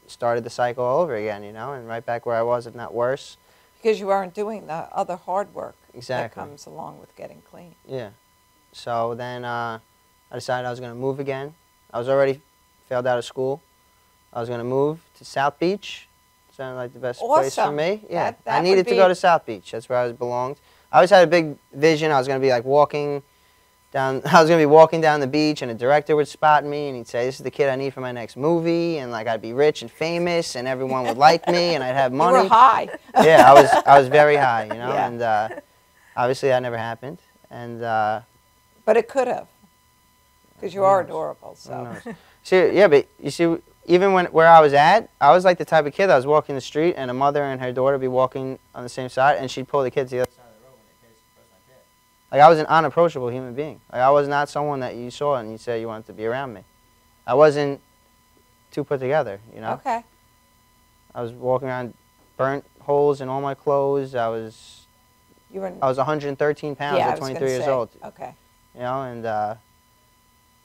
started the cycle all over again. You know, and right back where I was, if not worse. Because you aren't doing the other hard work Exactly. that comes along with getting clean. Yeah. So then I decided I was going to move again. I was already failed out of school. I was going to move to South Beach. Sounded like the best place for Awesome. me. Yeah. That I would needed to be- go to South Beach. That's where I belonged. I always had a big vision. I was going to be like walking down. I was going to be walking down the beach, and a director would spot me, and he'd say, "This is the kid I need for my next movie," and like I'd be rich and famous, and everyone would like me, and I'd have money. You were high. Yeah, I was very high, you know, Yeah. and obviously that never happened, and. But it could have. Because you are adorable. So. See, yeah, but you see, even where I was at, I was like the type of kid that was walking the street, and a mother and her daughter would be walking on the same side, and she'd pull the kids to the other side of the road when they passed my kid. Like, I was an unapproachable human being. Like, I was not someone that you saw and you said you wanted to be around me. I wasn't too put together, you know? Okay. I was walking around burnt holes in all my clothes. I was 113 pounds yeah, I at was 23 gonna years say. old. Okay. You know, and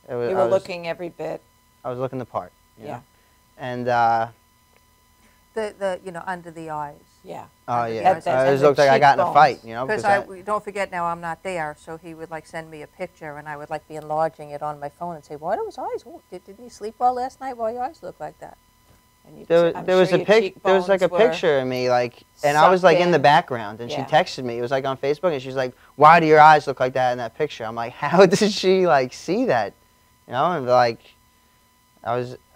it was, You were looking every bit. I was looking the part. You Yeah. know? And the you know, under the eyes. Yeah. oh Under the yeah, eyes. I And just the looked like I got in a cheekbones. fight, you know. Because don't forget now I'm not there, so he would like send me a picture, and I would like be enlarging it on my phone and say, "Why do his eyes? Didn't he sleep well last night? Why your eyes look like that?" And there was like a picture of me, like, and I was like in the background, and Yeah. she texted me. It was like on Facebook, and she's like, "Why do your eyes look like that in that picture?" I'm like, "How did she like see that?" You know, and like,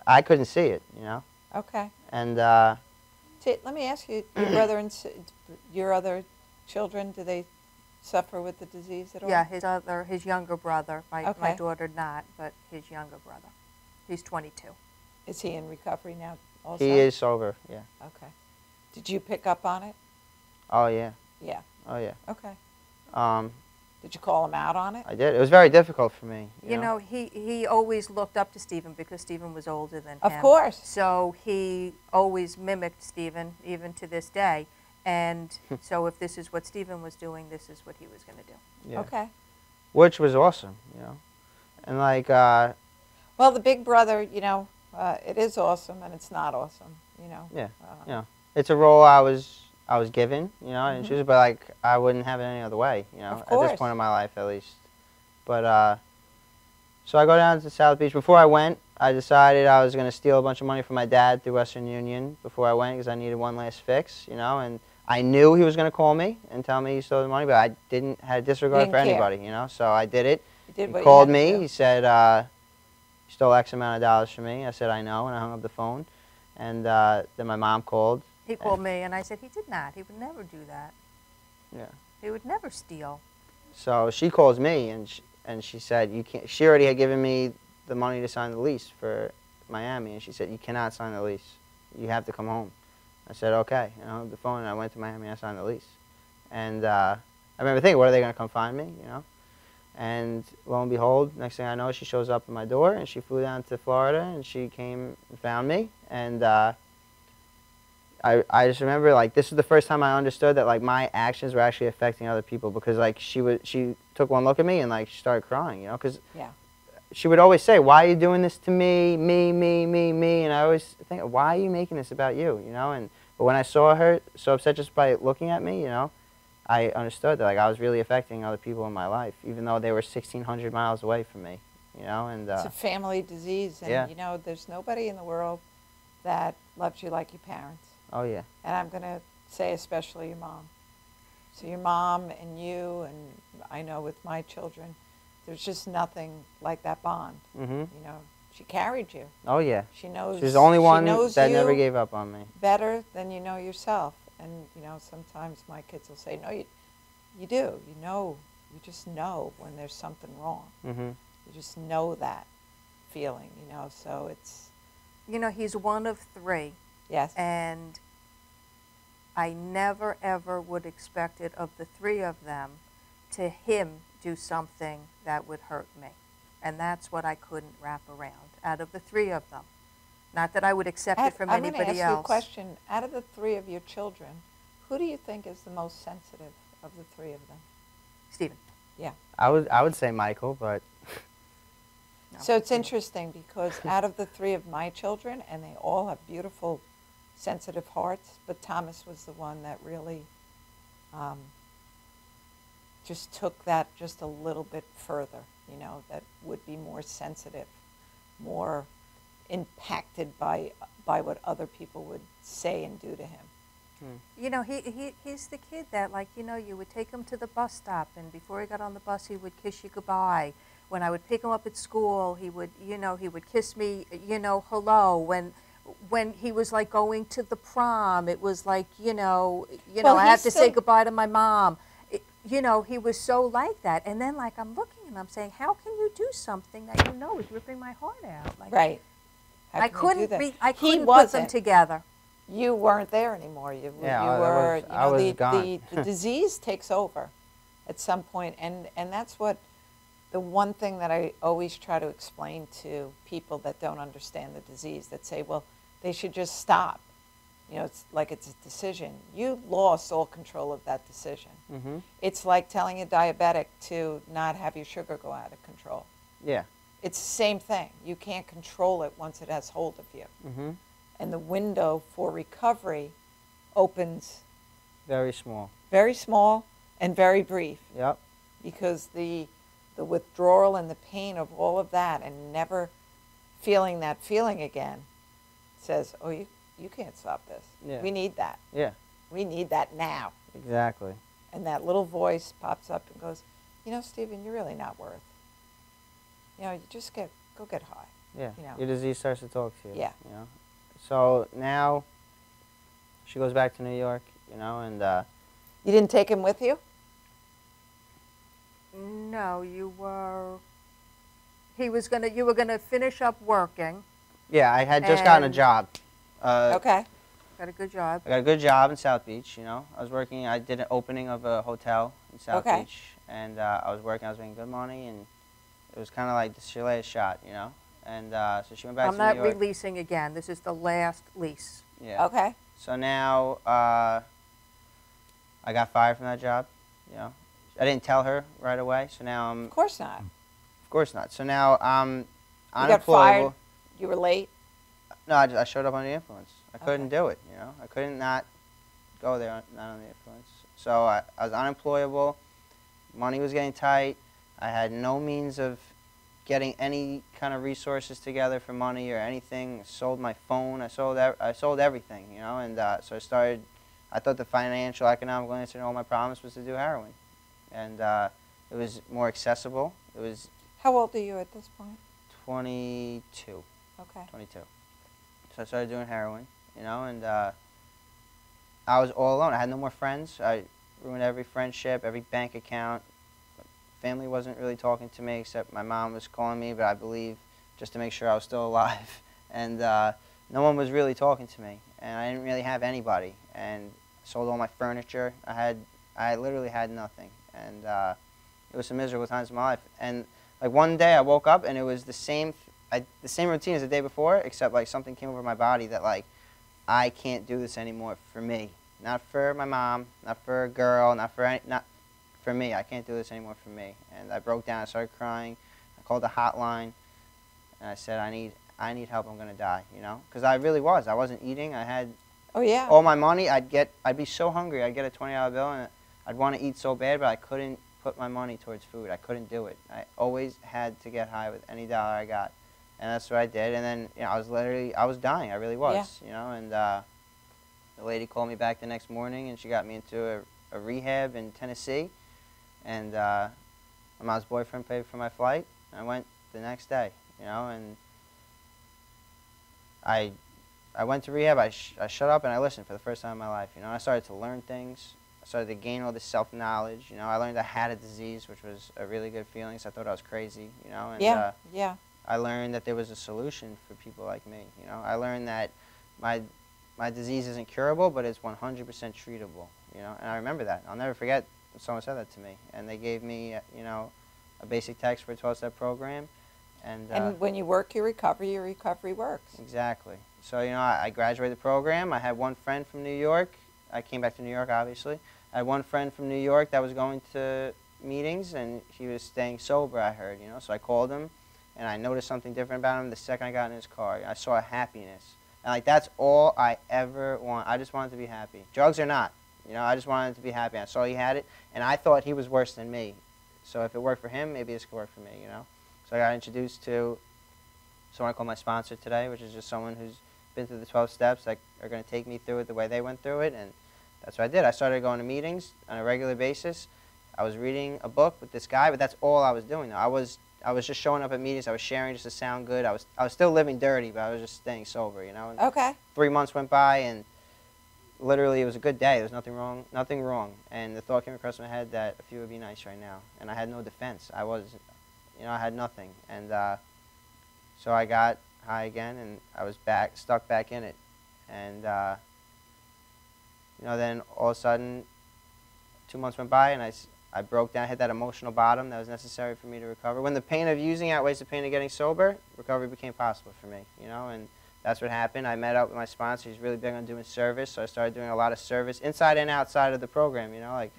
I couldn't see it, you know. Okay. And Let me ask you, your brother and your other children, do they suffer with the disease at all? Yeah, his younger brother. My Okay. daughter not, but his younger brother. He's 22. Is he in recovery now also? he is sober, yeah. Okay. Did you pick up on it? Oh yeah. Yeah. Oh yeah. Okay. Did you call him out on it? I did. It was very difficult for me. You know, he always looked up to Stephen because Stephen was older than him. Of course. So he always mimicked Stephen, even to this day. And so if this is what Stephen was doing, this is what he was going to do. Yeah. Okay. Which was awesome, you know. And like, Well, the big brother, you know, it is awesome and it's not awesome, you know. yeah, you know, it's a role I was given, you know, and choose it, but like I wouldn't have it any other way, you know, Of at course. this point in my life at least. But so I go down to South Beach. Before I went, I decided I was going to steal a bunch of money from my dad through Western Union before I went because I needed one last fix, you know, and I knew he was going to call me and tell me he stole the money, but I had disregard Didn't for care. anybody, you know, so I did it. You did He what you called had to me. do. He said, "You stole X amount of dollars from me." I said, "I know," and I hung up the phone. And then my mom called. He called me, and I said, he did not. He would never do that. Yeah. He would never steal. So she calls me, and she said, "You can't." She already had given me the money to sign the lease for Miami, and she said, "You cannot sign the lease. You have to come home." I said, "Okay." And I hung up the phone, and I went to Miami. And I signed the lease. And I remember thinking, "What, are they going to come find me?" You know. And lo and behold, next thing I know, she shows up at my door, and she flew down to Florida, and she came and found me. And I just remember, like, this was the first time I understood that, like, my actions were actually affecting other people because, like, she took one look at me and, like, she started crying, you know, because Yeah. she would always say, "Why are you doing this to me? Me?" And I always think, "Why are you making this about you?" You know. And but when I saw her so upset just by looking at me, you know, I understood that like I was really affecting other people in my life, even though they were 1,600 miles away from me. You know, and It's a family disease, and yeah. you know, there's nobody in the world that loves you like your parents. Oh yeah. And I'm going to say especially your mom. So your mom and you, and I know with my children, there's just nothing like that bond. Mm-hmm. You know, she carried you. Oh yeah. She knows. She's the only one that you never gave up on me. better than you know yourself. And you know, sometimes my kids will say, "No, you do. You know, you just know when there's something wrong. Mm-hmm. You just know that feeling. You know, so it's." You know, he's one of 3. Yes. And I never, ever would expect it of the 3 of them to him do something that would hurt me. And that's what I couldn't wrap around out of the 3 of them. Not that I would accept it from anybody else. I'm going to ask you a question. Out of the 3 of your children, who do you think is the most sensitive of the 3 of them? Stephen. Yeah. I would say Michael, but. No. So it's interesting because out of the 3 of my children, and they all have beautiful, sensitive hearts, but Thomas was the one that really just took that just a little bit further, you know, that would be more sensitive, more impacted by what other people would say and do to him. You know, he's the kid that, like, you know, you would take him to the bus stop, and before he got on the bus, he would kiss you goodbye. When I would pick him up at school, he would, you know, he would kiss me, you know, hello. When he was like going to the prom, it was like, well, I have to say goodbye to my mom. You know, he was so like that. And then, like, I'm looking and I'm saying, how can you do something that you know is ripping my heart out? Like, right. I couldn't He put them together. You weren't there anymore. You were. I was gone. The disease takes over at some point, and that's what the one thing that I always try to explain to people that don't understand the disease, that say, well, they should just stop. You know, it's like it's a decision. You lost all control of that decision. Mm-hmm. It's like telling a diabetic to not have your sugar go out of control. Yeah. It's the same thing. You can't control it once it has hold of you. Mm-hmm. And the window for recovery opens very small and very brief. Yep. Because the withdrawal and the pain of all of that and never feeling that feeling again says, oh, you can't stop this. Yeah. We need that. Yeah. We need that now. Exactly. And that little voice pops up and goes, you know, Stephen, you're really not worth. You know, you just go get high. Yeah. You know? Your disease starts to talk to you. Yeah. You know. So now she goes back to New York, you know, and you didn't take him with you? No, you were gonna finish up working. Yeah, I had just gotten a job. Okay. Got a good job. I got a good job in South Beach, you know. I did an opening of a hotel in South Beach, and I was making good money, and it was kind of like this is your last shot, you know. And so she went back to New York. I'm not releasing again. This is the last lease. Yeah. Okay. So now I got fired from that job, you know. I didn't tell her right away, so now I'm... Of course not. Of course not. So now I'm unemployable. You got fired? You were late? No, I showed up under the influence. I couldn't do it, you know. I couldn't not go there not under the influence. So I was unemployable. Money was getting tight. I had no means of getting any kind of resources together for money or anything. I sold my phone. I sold everything, you know. And so I thought the financial, economical answer to all my problems was to do heroin. And it was more accessible. It was... How old are you at this point? 22. Okay. 22. So I started doing heroin, you know, and I was all alone. I had no more friends. I ruined every friendship, every bank account. Family wasn't really talking to me, except my mom was calling me, but I believe just to make sure I was still alive. And no one was really talking to me, and I didn't really have anybody. And I sold all my furniture. I literally had nothing, and it was some miserable times in my life. And like one day I woke up and it was the same routine as the day before, except like something came over my body that like I can't do this anymore for me, not for my mom, not for a girl, not for me. I can't do this anymore for me. And I broke down. I started crying. I called the hotline. and I said, I need help. I'm gonna die, you know, because I really was. I wasn't eating. I had all my money. I'd be so hungry. I'd get a $20 bill, and I'd want to eat so bad, but I couldn't put my money towards food. I couldn't do it. I always had to get high with any dollar I got, and that's what I did. And then, you know, I was dying. I really was, you know. And the lady called me back the next morning, and she got me into a rehab in Tennessee, and my mom's boyfriend paid for my flight. I went the next day, you know, and I went to rehab. I shut up and I listened for the first time in my life, you know. I started to learn things. I started to gain all this self-knowledge, you know. I learned I had a disease, which was a really good feeling, so I thought I was crazy, you know. And, I learned that there was a solution for people like me, you know. I learned that my disease isn't curable, but it's 100% treatable, you know. And I remember that. I'll never forget when someone said that to me. And they gave me, you know, a basic text for a 12-step program. And when you work your recovery works. Exactly. So, you know, I graduated the program. I had one friend from New York. I came back to New York, obviously. I had one friend from New York that was going to meetings, and he was staying sober, I heard, you know. So I called him, and I noticed something different about him the second I got in his car. I saw a happiness. And, like, that's all I ever want. I just wanted to be happy. Drugs or not, you know, I just wanted to be happy. I saw he had it, and I thought he was worse than me. So if it worked for him, maybe this could work for me, you know. So I got introduced to someone I call my sponsor today, which is just someone who's been through the 12 steps that are going to take me through it the way they went through it, and that's what I did. I started going to meetings on a regular basis. I was reading a book with this guy, but that's all I was doing. Though. I was just showing up at meetings. I was sharing just to sound good. I was still living dirty, but I was just staying sober, you know. And okay. 3 months went by, and literally it was a good day. There was nothing wrong. And the thought came across my head that a few would be nice right now, and I had no defense. I was, you know, I had nothing, and so I got high again, and I was stuck back in it, and you know, then all of a sudden, 2 months went by, and I broke down, hit that emotional bottom that was necessary for me to recover. When the pain of using outweighs the pain of getting sober, recovery became possible for me, you know, and that's what happened. I met up with my sponsor. He's really big on doing service, so I started doing a lot of service inside and outside of the program, you know, like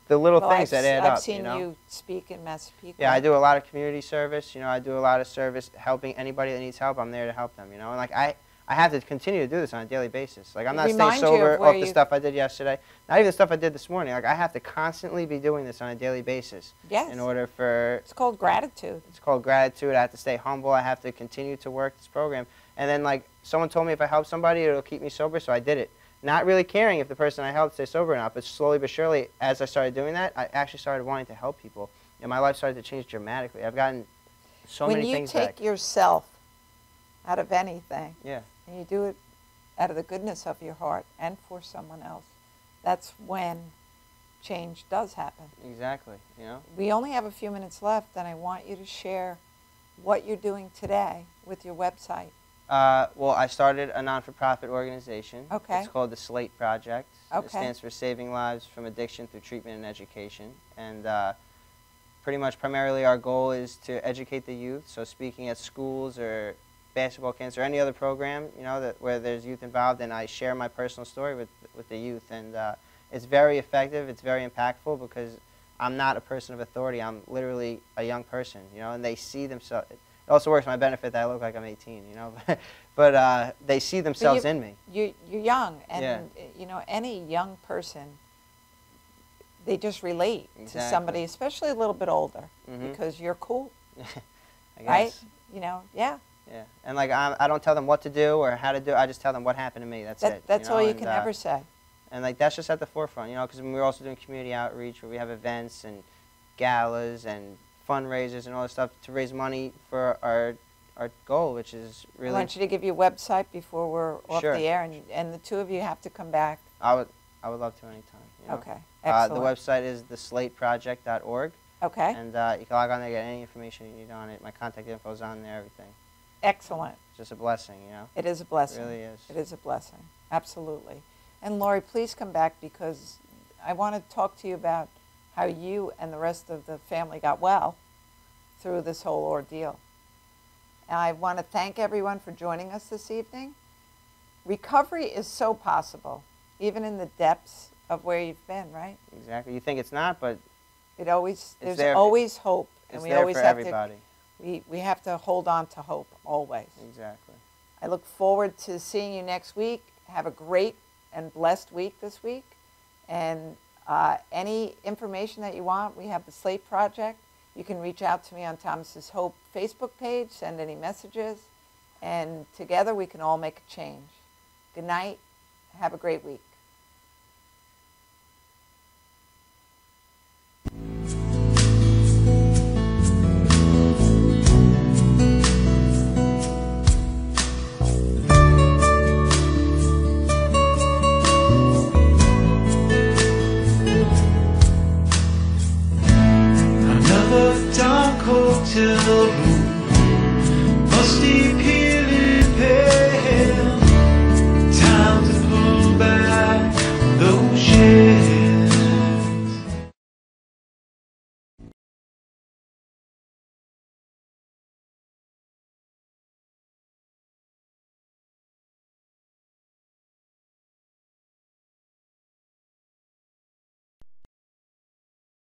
the little things that add up. I've seen you know? You speak in Massapequa. Yeah, I do a lot of community service. You know, I do a lot of service helping anybody that needs help. I'm there to help them, you know, and like I have to continue to do this on a daily basis. Like I'm not staying sober off the stuff I did yesterday. Not even the stuff I did this morning. Like I have to constantly be doing this on a daily basis. Yes. In order for... It's called gratitude. It's called gratitude. I have to stay humble. I have to continue to work this program. And then like someone told me if I help somebody, it'll keep me sober, so I did it. Not really caring if the person I helped stay sober or not, but slowly but surely, as I started doing that, I actually started wanting to help people. And my life started to change dramatically. I've gotten so many things back. When you take yourself out of anything, yeah, and you do it out of the goodness of your heart and for someone else, that's when change does happen. Exactly, you know. We only have a few minutes left, and I want you to share what you're doing today with your website. Well, I started a non-for-profit organization. Okay. It's called the SLATE Project. Okay. It stands for Saving Lives from Addiction Through Treatment and Education. And pretty much primarily our goal is to educate the youth. So speaking at schools or basketball camps or any other program, you know, where there's youth involved, and I share my personal story with the youth. And it's very effective. It's very impactful because I'm not a person of authority. I'm literally a young person, you know, and they see themselves. It also works to my benefit that I look like I'm 18, you know, but they see themselves in me. You're young, and you know, any young person, they just relate to somebody, especially a little bit older, because you're cool, I guess. right? You know, yeah. Yeah, and like I don't tell them what to do or how to do. I just tell them what happened to me. That's it. That's all you can ever say. And like that's just at the forefront, you know, because we're also doing community outreach where we have events and galas and fundraisers and all this stuff to raise money for our goal, which is really... I want you to give your website before we're off the air, and the two of you have to come back. I would love to anytime. You know? Okay, excellent. The website is theslateproject.org. Okay. And you can log on there, get any information you need on it. My contact info is on there, everything. Excellent. It's just a blessing, you know? It is a blessing. It really is. It is a blessing, absolutely. And Lori, please come back because I want to talk to you about how you and the rest of the family got well through this whole ordeal. And I want to thank everyone for joining us this evening. Recovery is so possible, even in the depths of where you've been, right? Exactly. You think it's not, but there's always hope, and we always have everybody. We have to hold on to hope always. Exactly. I look forward to seeing you next week. Have a great and blessed week this week. And any information that you want, we have the Slate Project. You can reach out to me on Thomas's Hope Facebook page, send any messages, and together we can all make a change. Good night. Have a great week.